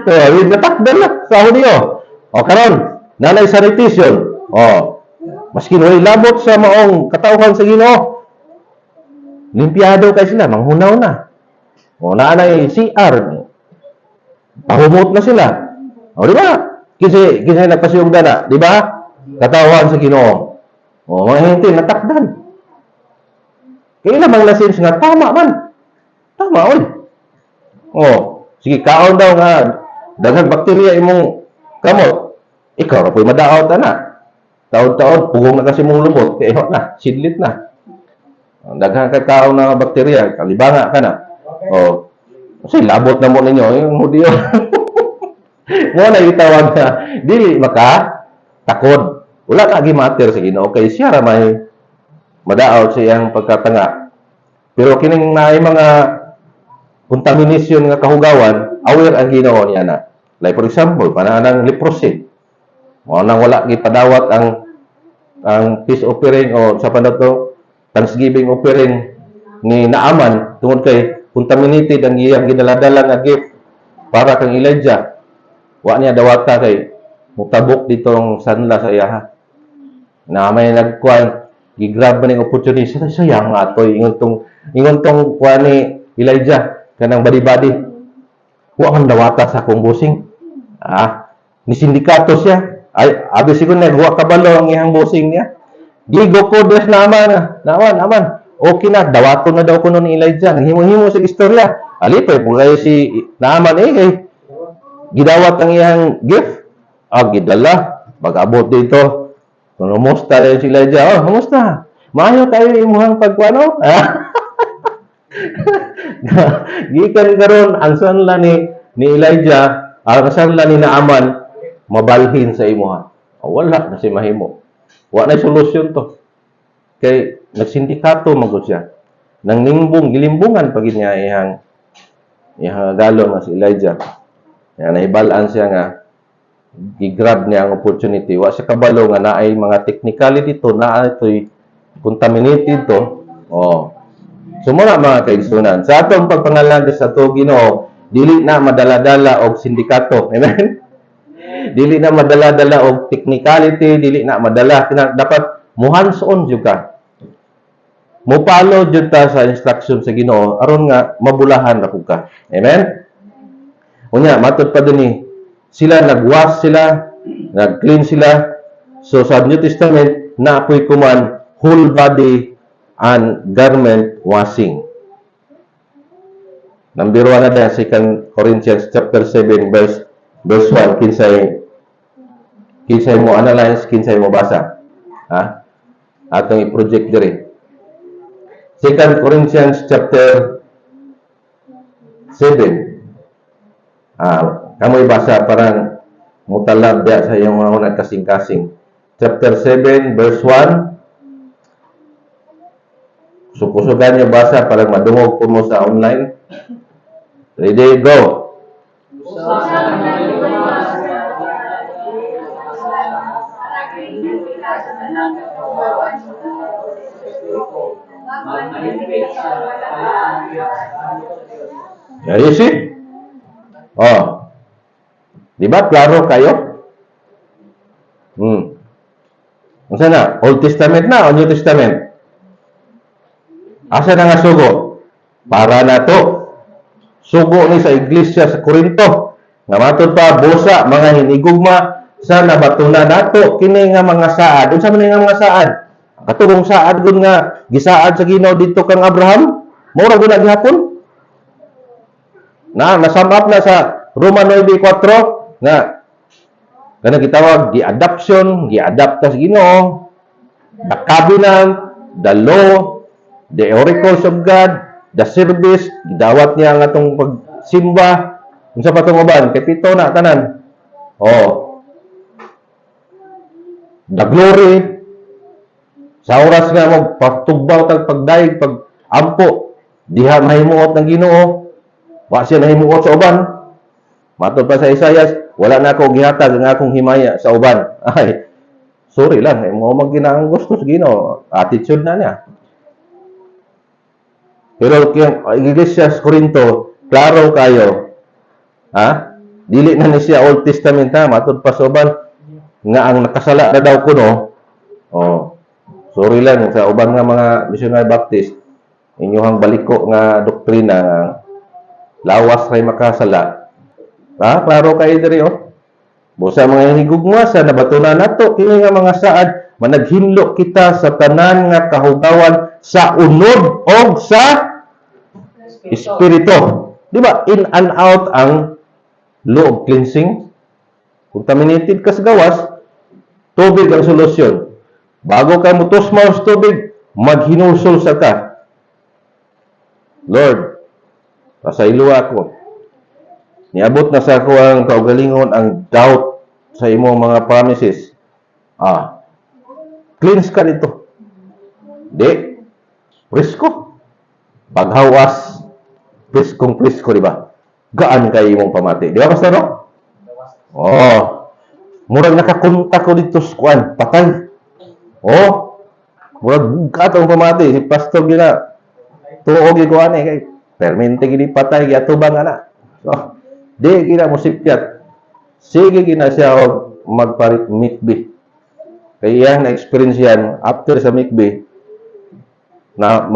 So, natakdan na sa Hudyo. O karon, nanay sanitation. Oh, maski wala labot sa maong katawhan sa Ginoo. Limpyado kay sila, manghunaw na. O naanay CR. Pahumot na sila. O di ba? Kasi nagpasiyong na, di ba? Katawhan sa Ginoo. O mga Hentil natakdan. Kaya namang lasins nga tama man. Tama oy. O, sige kaon daw nga daghang bakterya imong kamot. Ikaw ra po'y madaot na. Taon-taon, pugong na kasi mong lubot. Kaya na, sidlit na. Daghang kakao na bakterya, kalibanga ka na. O, kasi labot na mo ninyo, yung Hudyo. Mo na itawag na, dili maka, takod. Wala kagi matter sa Ginoo. Kaya siya ramay madaot sa iyang pagkatanga. Pero kining naay mga contamination nga kahugawan, aware ang Ginoo niya na. Like for example, pananang leprosy. O nang wala gipadawat ang peace offering o sa panato Thanksgiving offering ni Naaman tungod kay contaminated ang iyang ginaladala nga gift para kang Elijah. Wa niya dawata kay mutabok ditong sanla sa iya. Na may nagkuan gigrab man ning opportunity sayang nga atoy ingon tong kuan ni Elijah kanang badi-badi. Wa man dawata sa akong busing. Ni sindikato siya. Ay, abi siguro nagwa kabalo ang iyang bossing niya. Gigo ko des naman. Okay na, dawato na daw kuno ni Elijah. Nanghimo-himo sa istorya. Alipay po kayo si Naaman kay gidawat ang iyang gift. Gidala. Pag-abot dito. Kumusta rin si Elijah? Kumusta? Maayo kayo imuhang pagkuano? Gikan karon ang sanla ni Elijah, ang sanla ni Naaman mabalhin sa imuha. Wala na si mahimo. Wala na solusyon to. Kay nagsindikato magud siya. Nang gilimbungan pag niya iyang galon na si Elijah. Yan nahibalaan siya nga gigrab niya ang opportunity. Wa siya kabalo nga naay mga technicality to, na ito'y contaminated to. Sumura mga kaigsunan. Sa atong pagpangalan sa to Ginoo, dili na madala-dala og sindikato. Amen. Dili na madala-dala og technicality, dili na madala dapat muhands-on jud ka. Mupalo jud ta sa instruction sa Ginoo aron nga mabulahan ra pud ka. Amen. Unya matud pa dinhi sila nagwash sila, nag-clean sila. So sa New Testament na apoy kuman whole body and garment washing. Number 1 na din, 2 Corinthians chapter 7 verse 1, kinsay mo analyze, kinsay mo basa. Atong i-project dire. 2 Corinthians chapter 7. Kamoy basa parang mutalab sa iyong mga unang kasing-kasing. Chapter 7 verse 1. Supusugan niyo basa parang madungog po mo sa online. Ready, go! Yeah, you see? Di ba klaro kayo? Unsa na? Old Testament na o New Testament? Asa na nga sugo? Para na to. sugo ni sa iglesia sa Corinto. Nga matod pa busa mga hinigugma sa nabatuna nato kini nga mga saad. Unsa man nga mga saad? Katulong saad gud nga gisaad sa Ginoo didto kang Abraham. Mura gud na gihapon. Nasum up na sa Roma 9:4 nga kana gitawag the adoption, gi-adapt ta sa Ginoo, the covenant, the law, the oracles of God, the service, gidawat niya ang atong pagsimba. Unsa pa tong uban? Kay pito na tanan. Oh. The glory sa oras nga mo pagtubaw tag pagdaig pag ampo diha mahimuot ng Ginoo. Wa siya nahimuot sa uban. Matod pa sa Isaiah, wala na ako gihatag ang akong himaya sa uban. Ay, sorry lang, mo magginang gusto sa Ginoo. Attitude na niya. Pero kung Iglesia sa Corinto, klaro kayo. Ha? Dili na ni siya Old Testament ha, matod pa sa uban nga ang nakasala na daw kuno. Oh. Sorry lang sa uban nga mga missionary Baptist. Inyong baliko nga doktrina nga lawas ray makasala. Ha? Klaro kayo diri oh. Busa mga hinigugma sa nabatunan nato kini nga mga saad managhinlo kita sa tanan nga kahugawan sa unod o sa espiritu. Di ba? In and out ang law of cleansing. Contaminated ka sa gawas, tubig ang solusyon. Bago ka mutusmaw sa tubig, maghinusol sa ka. Lord, pasaylo ako. Niabot na sa ako ang kaugalingon ang doubt sa imong mga promises. Cleanse ka dito. Di, presko. Paghawas, presko, di ba? Gaan kayo imong pamati. Di ba, Pastor? No? Oh. Murag nakakunta ko dito sa kuan, patay. Oh. Murag bugat ang pamati. Si Pastor gina, tuog yung kuan kay permente gini patay, giatubang ana. So, di gina mo sipyat. Sige gina siya og magparit mikbi. Kaya na experience yan after sa mikbi na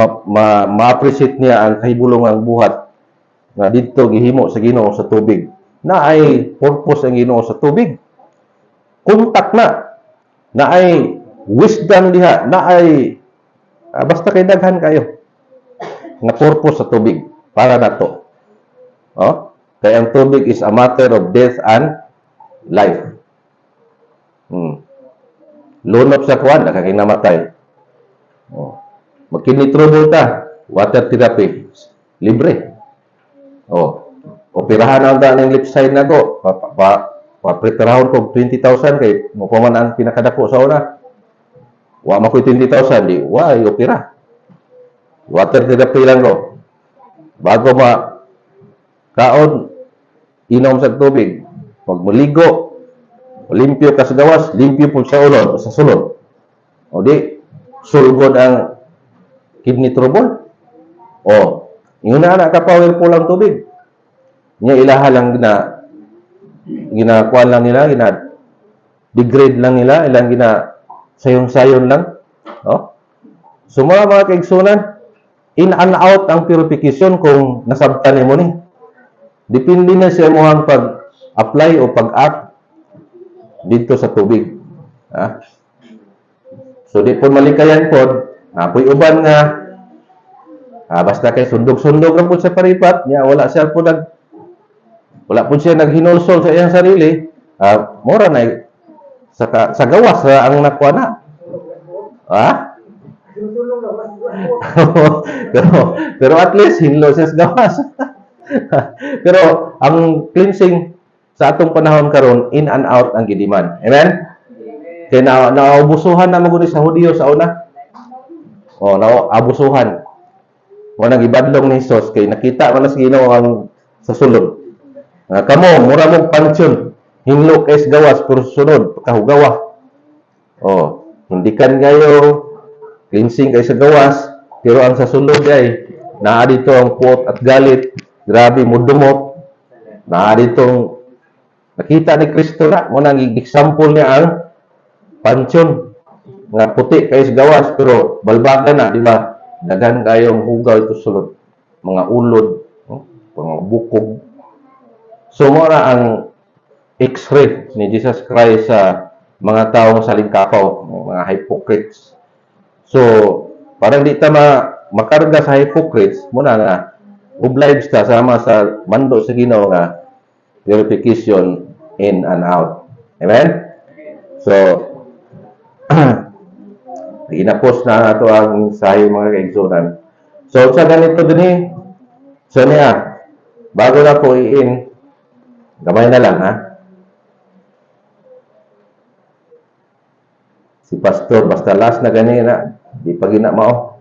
ma-appreciate niya ang kahibulong buhat na dito gihimo sa Ginoo sa tubig. Na ay purpose ang Ginoo sa tubig. Kontak na ay wisdom diha, na ay basta kay daghan kayo na purpose sa tubig para nato. Oh? Kaya ang tubig is a matter of death and life. Lunop sa kuwan, nakakinamatay. Oh. Magkinitrobol ta, water therapy, libre. Oh. Operahan ang daan ng left side na ko. Papreparahon ko 20,000 kay mo pa man ang pinakadako sa una. Wa makoy 20,000 di, wa opera. Water therapy lang ko. Bago kaon inom sa tubig, pag maligo, limpyo ka sa gawas, limpyo po sa ulod, sa sulod. O di, sulgod ang kidney trouble. O, yun na ka powerful ang tubig. Nya ilaha lang ginakuan lang nila, degrade lang nila, ilang sayon-sayon lang. O? So mga kaigsunan, in and out ang purification kung nasabtan mo ni. Depende na sa imong pag-apply o pag-act dito sa tubig. Ha? So, di po malikayan po, apoy uban nga, basta kay sundog-sundog lang po sa paripat, niya, wala po siya naghinulsol sa iyang sarili, mura na, sa gawas ang nakuha na. Ha? pero at least, hinlo siya sa gawas. Pero ang cleansing sa atong panahon karon in and out ang gidiman. Amen? Kaya naubusuhan na maguni sa Hudiyo sa una. O, naubusuhan. Wala gibadlong ni Jesus kay nakita man na sa Ginoo ang sa sulod. Kamo mura mong pansyon, hinlo kay gawas pero sunod kahugawa. O, hindi kan kayo cleansing kay sa gawas, pero ang sa sulod ay naa dito ang puot at galit. Grabe, mudumot. Na ditong nakita ni Kristo na. Muna ang example niya ang pansyon. Nga puti kayo sa gawas, pero balbagan na, di ba? Dagan kayong hugaw ito sulod. Mga ulod. mga bukog. So mura ang X-ray ni Jesus Christ sa mga taong salingkapaw, mga hypocrites. So, parang di ta makarga sa hypocrites, muna nga, obliged ta sama sa mando sa Ginoo nga purification in and out. Amen? So, ginapos na nato ang mensahe mga kaigsunan. So, sa ganito din so niya, bago na po i-in, gamay na lang ha. Si pastor, basta last na ganina, di pa ginamao.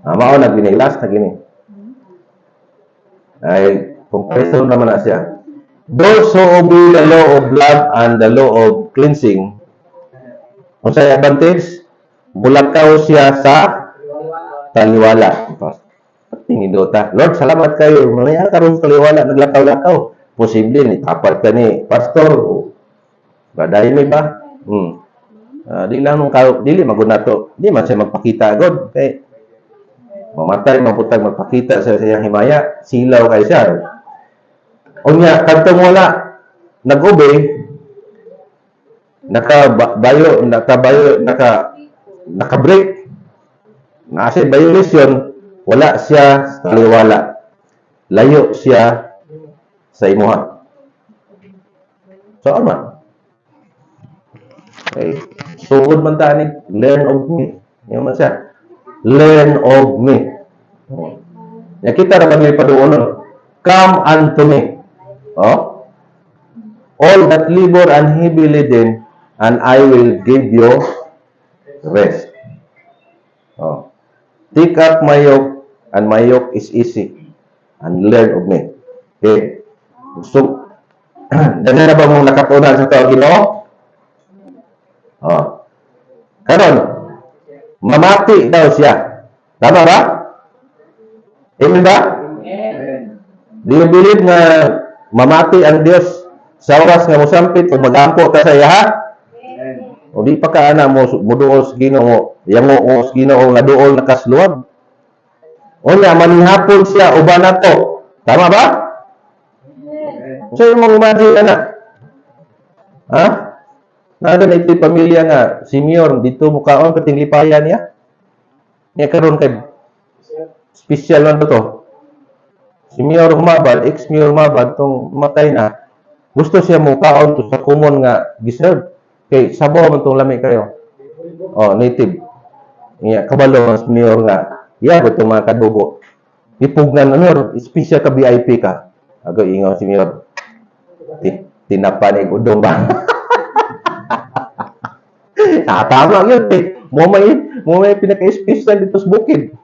Mao na gini, last na gini. Ay, comparison naman na siya. Those who obey the law of love and the law of cleansing, kung sa advantage, bulakaw siya sa taliwala. Tingin dota. Lord, salamat kayo. Mamaya karon taliwala, naglakaw-lakaw. Posible ni tapat ka ni pastor. Baday may ba? Di lang nung dili magunato. Di man siya magpakita agad. Kay mamatay maputag magpakita sa siyang himaya. Silaw kay siya. Unya, kadtong wala nag-obey, naka-break, nasa violation, wala siya sa taliwala. Layo siya sa imuha. So, ano? Okay. Sugod man tani, learn of me. Yung man siya. Learn of me. Nakita naman may paduunon. Come unto me. Oh? All that labor and heavy laden, and I will give you rest. Oh. Take up my yoke, and my yoke is easy, and learn of me. Okay. So, dahil na ba mong nakatunan sa tao Ginoo? Oh. Karon, mamati daw siya. Tama ba? Amen ba? Do you believe na mamati ang Dios sa oras nga mosampit o magampo ka sa iya? O di pa ka ana mo muduol sa Ginoo, yango o sa Ginoo nga duol nakasluwag. O nya manihapon siya uban nato. Tama ba? So yung mga imagine ana. Ha? Nada na ito'y pamilya nga, si Mayor, dito mukhaon kating lipayan niya. Niya karon kay special lang to. Si Mayor Humabal, ex-Mayor Humabal, itong matay na, gusto siya mukhaon to sa common nga giserve. Kay sabaw man itong lami kayo. Oh, native. Niya, kabalo mas Mayor nga, yeah, itong mga kadugo. Ipugnan, Mayor, special ka VIP ka. Ako ingaw si Mayor. Tinapanig udong ba? Tama yun eh. Mo may pinaka-special dito sa bukid.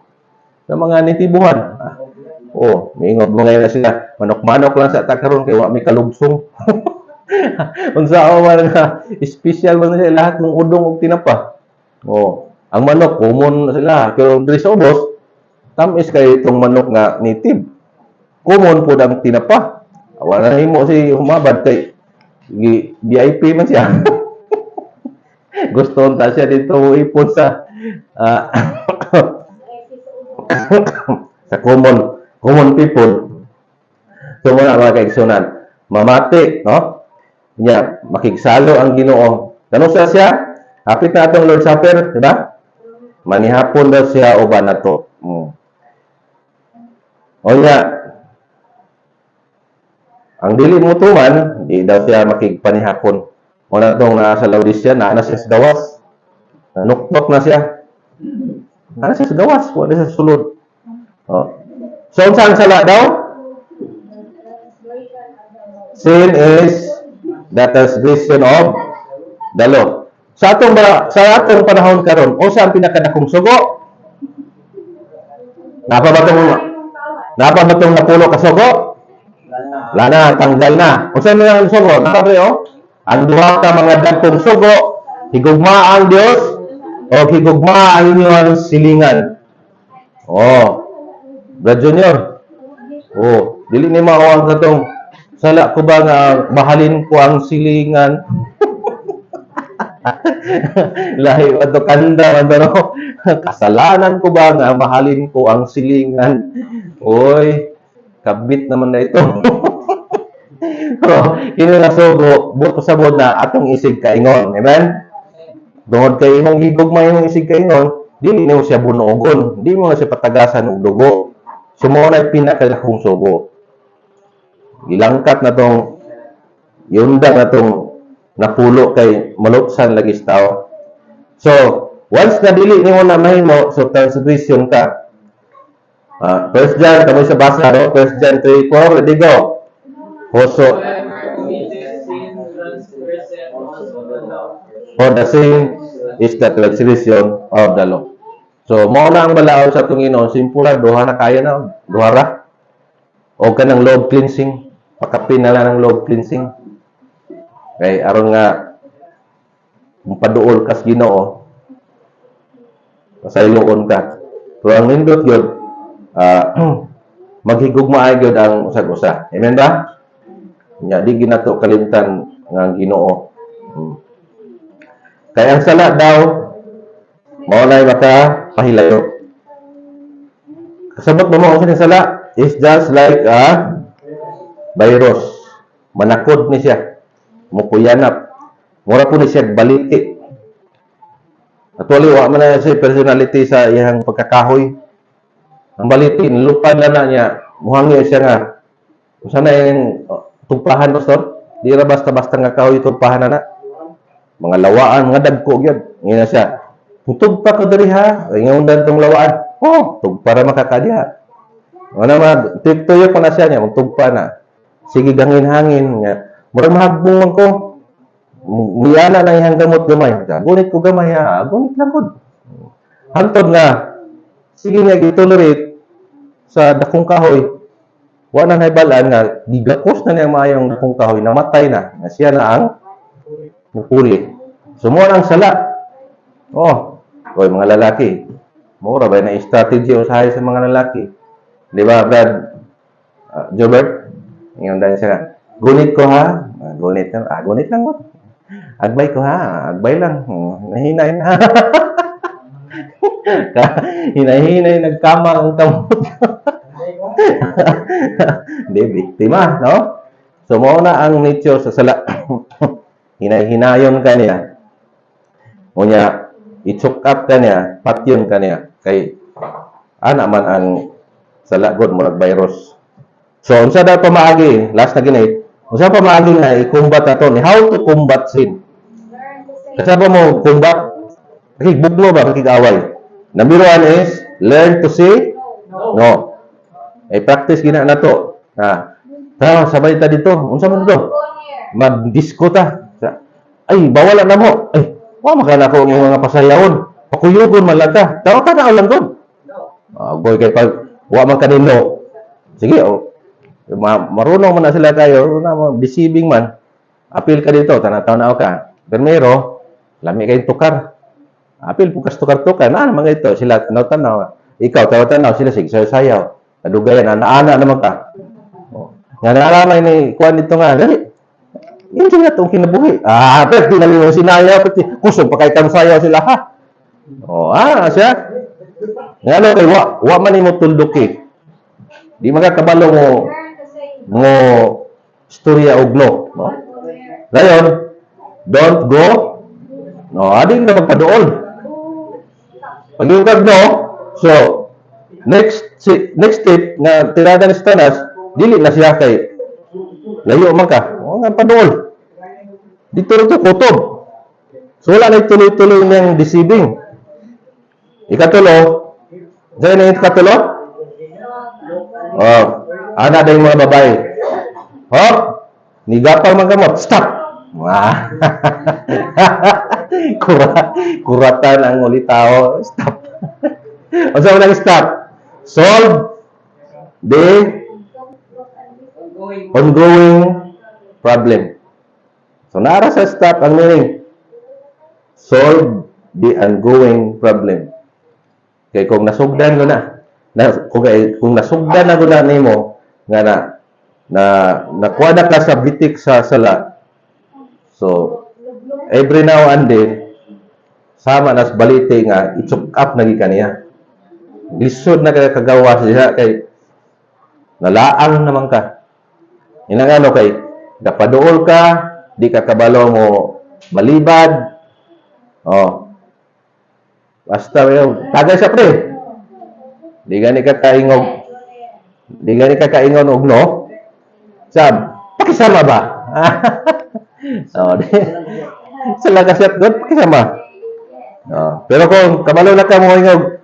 Sa mga nitibuhan. May ingod mo ngayon na sila. Manok-manok lang sa takaroon kaya may kalugsong. Kung sa man nga, special man sila lahat ng udong o tinapa. Ang manok, common sila. Pero diri sa ubos, tamis kayo itong manok nga native. Common po ang tinapa. Wala na mo si Humabad kay VIP man siya. Gusto ta siya dito ipon sa sa common people. So muna mga kaigsunan, mamati, no? Nya makigsalo ang Ginoo. Tanong sa siya, hapit na atong Lord Supper, di ba? Manihapon daw siya uban nato. O nya, ang dili mo tuman, di daw siya makigpanihapon. O na itong nasa Laodicea, na siya sa gawas. Nanuktok na siya. Na siya sa gawas, wala siya sa sulod. So, saan sala daw? Sin is the transgression of the law. Sa atong panahon karon, o saan pinakadakong sugo? Napa ba itong napulo ka sugo? Wala na, tanggal na. O saan na ang sugo? Nakabre, ang duha ka mga dagkong sugo, higugma ang Dios o higugma ang inyong silingan. Brad Junior. Dili ni mao ang katong sala ko ba nga mahalin ko ang silingan. Lahi ato kanda no. Kasalanan ko ba nga mahalin ko ang silingan? Oy, kabit naman na ito. Kini na sugo, buto sa bod na atong isig kaingon. Amen? Tungod kay imong higugma imong isig kaingon, dili nimo siya bunugon, di mo na siya patagasan og dugo. Sumo na pinakadakong sugo. Gilangkat na tong yunda na tong napulo kay maluksan lagi sa tao. So, once na dili nimo na mahimo, so transgression ka. First John, kamo sa basa, no? First John 3:4, ready go. Also, for the sin is the transgression of the law. So, mo na ang balaod sa Panginoon, simple lang, duha na kaya na, duha ra. O ka ng love cleansing, pakapin na lang ng love cleansing. Kay aron nga paduol kas Ginoo, pasayloon ka. Pero ang nindot yun, maghigugma gyud ang usag-usa. Amen ba? Nya di ginato kalimtan nga Ginoo. Kaya ang sala daw maulay maka pahilayo. Kasabot mo ang sala is just like a virus. Manakod ni siya. Mukuyanap. Mura po ni siya baliti. Actually, wa man na siya personality sa iyang pagkakahoy. Ang baliti, nilupad na niya. Muhangyo siya nga. Kung sana yung tugpahan, Pastor, di ra basta-basta nga kahoy tugpahan na. Mga lawaan, nga dagko gyud. Ngayon na siya. Tugpa ko diri ha. Ngayon dan tong lawaan. Oh, tugpa ra makakadiha. Ano ma, tuyo ko na siya niya, tugpa na. Sige gangin-hangin niya. Murag mahagbong man ko. Miyana na iyang gamot gamay. Gunit ko gamay ha. Gunit lang ko. Hantod nga. Sige nga gitolerate sa dakong kahoy. Wala na naibalaan nga. Gigakos na niya maayong dakong kahoy. Namatay na. Nga siya na ang mupuli. Sumuha ang sala. Oh. Oy, mga lalaki. Mura ba na strategy usahay sa mga lalaki? Di ba, Brad? Jobert? Ngayon dahil siya nga. Gunit ko ha. Gunit lang. Gunit lang mo. Agbay ko ha. Agbay lang. Nahinay na. Hinahinay nagkama ang kamot. Di, biktima, no? So, muna ang nature sa sala. Hinahinayon ka niya. Unya, i-choke up ka niya, patyon ka niya. Kay, man ang sala god murag virus. So, unsa daw pamaagi? Last na ginit. Unsa pamaagi na i-combat ato ni how to combat sin? Kasaba mo combat? Kay bugno ba kay away? Number 1 is learn to say no. Practice gina na to. Sabay ta dito. Unsa man to? Mag-disco ta. Ay, bawala na mo. Ay, wa makana ko ng mga pasayawon. Pakuyugon man lang ta. Tao ta na lang kon. Boy kay pag wa man kanino. Sige, marunong man na sila kayo, na deceiving man. Apil ka dito, tanaw ka. Primero, lami kay tukar. Apil po kas tukar-tukar. Mga ito, sila tanaw. Ikaw, tanaw, sila sayaw. Kadugayan, ana naman ka. Nga nalaman ni kuan dito nga, dali. Yun sila itong kinabuhi. Pero tinali mo sinayaw, pati kusog pa kay kang sayaw sila, ha? Siya. Nga kay wa man mo tulduki. Di magkakabalo mo storya og no. Dayon, don't go. Ading na magpaduol. Pag yung no, so, next step na tirada ni Stanas, dili na siya kay layo man ka. Nga paduol. Dito rin ito, kutob. So, wala na tuloy-tuloy niyang deceiving. Ikatulo, dahil na yung ikatulo? Ana na yung mga babae. Nigapal man gamot. Stop! Kuratan ang ulitaw. Stop. O saan mo lang stop? Solve the ongoing problem. So, nara sa stop ang meaning. Solve the ongoing problem. Kaya kung nasugdan ko na, kung nasugdan na ko na nimo, nga nakuha na ka sa bitik sa sala, so, every now and then, sama nas balite nga, itsuk up na gikan niya. Lisod na kaya kagawa siya kay nalaang naman ka. Inang ano kay, kapaduol ka, di ka kabalo mo malibad. Oh. Basta yun, tagay sa pre. Di gani ka kaingog. Di gani ka kaingon og no. Sab, pakisama ba? Oh, di. Sila kasyat doon, pakisama. Oh, pero kung kabalo na ka mo ingog,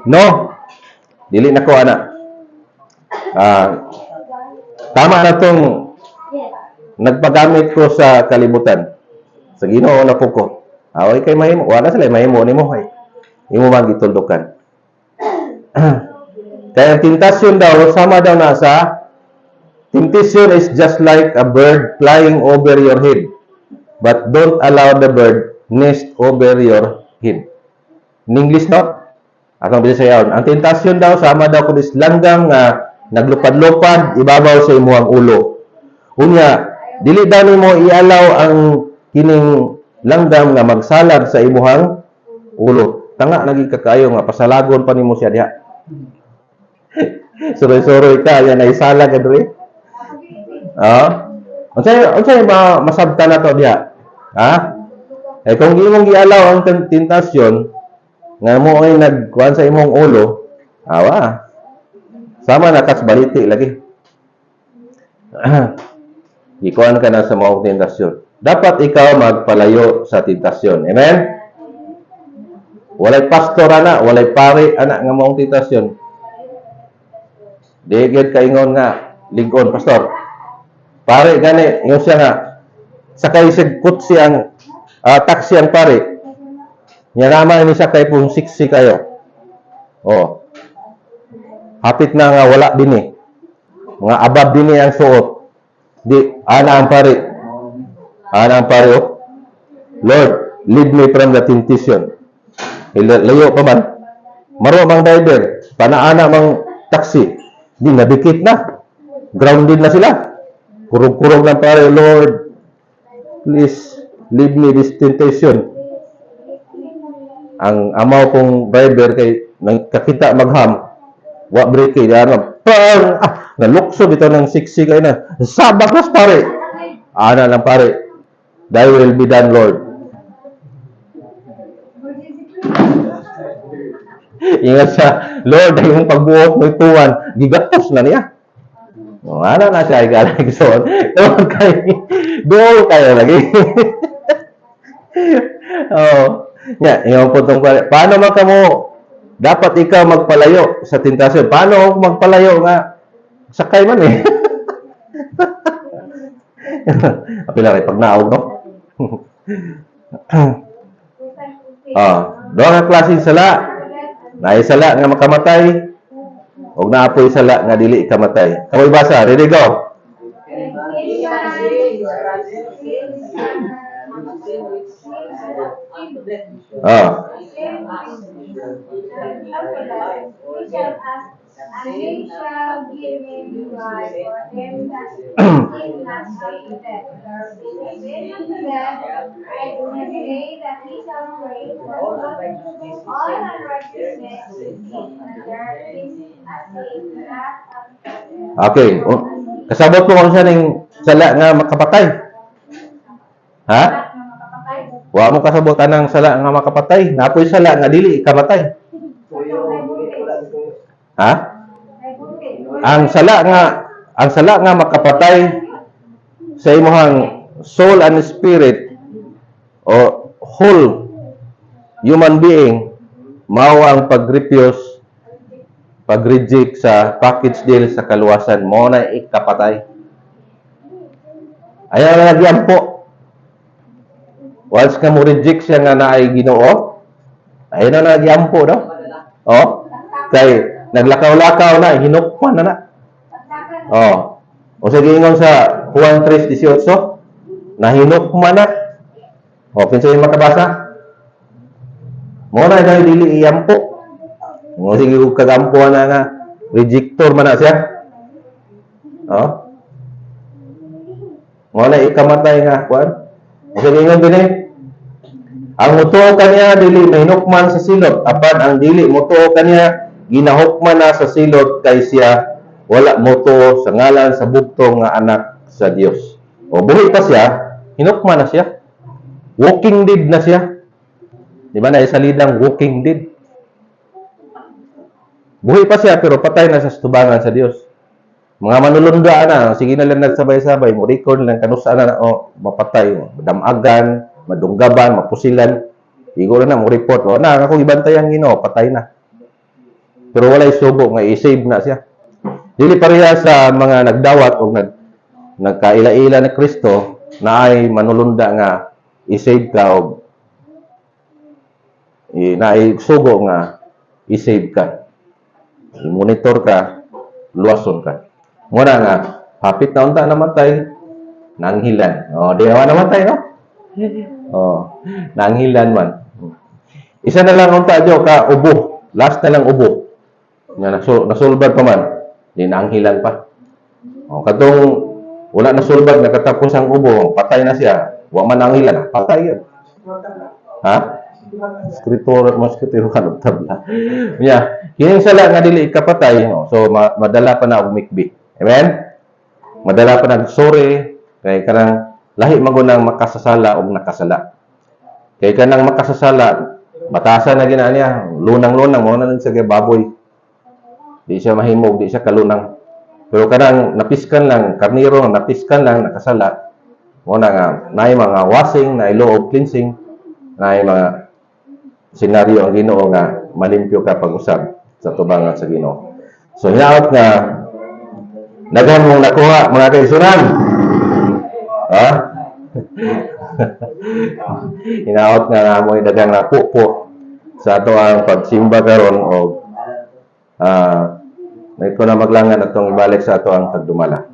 no. Dili na ko ana. Tama na tong nagpagamit ko sa kalibutan. Sa Ginoo na po ko. Away kay mahimo, wala sila mahimo nimo hay. Imo man gituldukan. Kaya ang tentasyon daw, sama daw na sa temptation is just like a bird flying over your head. But don't allow the bird nest over your head. In English, no? Akong bisa sayaw. Ang tentasyon daw, sama daw kung langgam nga naglupad-lupad, ibabaw sa imuhang ulo. Unya, dili daw nimo ialaw ang kining langgam nga magsalad sa imuhang ulo. Tanga naging kakayo nga pasalagon pa nimo siya diha. Suroy-suroy ka yan ay salag adre. Unsay ba masabta na to diha? Ha? Eh kung imong gialaw ang tentasyon nga mo ay nagkuan sa imong ulo, awa. Sama na kas baliti lagi. Ikuan ka na sa mga tentasyon. Dapat ikaw magpalayo sa tentasyon. Amen? Walay pastor ana, walay pare ana nga maong tentasyon. Digid kaingon nga ligon pastor. Pare gani ingon siya nga sakay sig kutsi ang taxi ang pare. Nya naman ni sakay pong siksi kayo. Oh. Hapit na nga wala dinhi. Mga abab dinhi ang suot. Di ana ang pare. Ana ang pare. Oh. Lord, lead me from the temptation. Layo pa man. Maro mang driver, panaana mang taxi. Di nadikit na. Grounded na sila. Kurog-kurog lang pare, Lord. Please, lead me this temptation. Ang amaw kong driver kay kakita magham. Wa break kay ano. Pang! Nalukso bitaw ng siksi kay na. Sabak pare. Ana lang pare. Thy will be done, Lord. Ingat siya, Lord, ay yung pagbuot mo ituan, gigatos na niya. O, ano na siya, igalang isuon. Doon kayo lagi. Yung putong paano man ka mo, dapat ikaw magpalayo sa tentasyon. Paano ako magpalayo nga? Sakay man eh. Apila rin, pag naog, no? Doon ang klaseng sala. Naisala nga makamatay o naapoy sala nga dili kamatay. Kamoy basa, ready go. And they shall give him life for him that he has hated. Even unto death, I do not say that he shall pray for all unrighteousness, and there is a saying that Okay. Kasabot mo kung siya ng sala nga makapatay. Ha? Wa mo kasabotan ng sala nga makapatay. Napoy sala nga dili kamatay. Ha? Ang sala nga makapatay sa imong soul and spirit o whole human being mao ang pag-refuse, pag-reject sa package deal sa kaluwasan mo na ikapatay. Ayaw na nagyampo. Once ka mo reject siya nga naay Ginoo, ayaw na nagyampo daw. Oh, kay naglakaw-lakaw na, hinukpan na na. Oh. O sige ingon sa Juan 3:18, nahinukman na. O, kinsa yung makabasa? Mo na dahil dili iyampo. O sige kagampo na nga, rejector man na siya. Mo na ikamatay nga, Juan. O sige ingon din Ang mutuo kaniya dili mahinukman sa silot, apan ang dili mutuo kaniya ginahukman na sa silot kay siya wala mutuo sa ngalan sa bugtong nga anak sa Dios. O buhi pa siya, hinukman na siya. Walking dead na siya. Di ba na salidang walking dead? Buhi pa siya pero patay na sa tubangan sa Dios. Mga manulunda na, sige na lang nagsabay-sabay, mo record lang kanusa na, mapatay, damagan, madunggaban, mapusilan. Igo na mo report, na, ako ibantay ang Ginoo, patay na. Pero walay subo nga i-save na siya. Dili pareha sa mga nagdawat o nagkaila-ila ni Kristo na ay manulunda nga i-save ka o na ay subo nga i-save ka. I-monitor ka, luwason ka. Muna nga, hapit na unta namatay, nanghilan. Di naman namatay, no? Nanghilan man. Isa na lang unta dyo ka, ubo. Last na lang ubo. Nasulbad pa man, di nanghilan pa. Katong wala nasulbad, nakatapos ang ubo, patay na siya. Wa man nanghilan, patay yan. Ha? Skritor ka ng tabla. Kining sala nga dili ikapatay, so madala pa na og mikbi. Amen? Madala pa nag-sorry, kay kanang lahi magunang makasasala o nakasala. Kay kanang makasasala, batasan na gina niya, lunang-lunang, mo na sa baboy. Di siya mahimog, di siya kalunang. Pero kanang napiskan lang, karniro, napiskan lang, nakasala. Mo na nga, naay mga washing, naay law of cleansing, naay mga senaryo ang Ginoo nga malimpyo ka pag-usab sa tubangan sa Ginoo. So, hinaot nga, daghan mong nakuha, mga kaisunan. Ha? Hinaot nga nga mo daghang napupo sa ato ang pagsimba karon o may ko na maglangan atong ibalik sa ato ang pagdumala.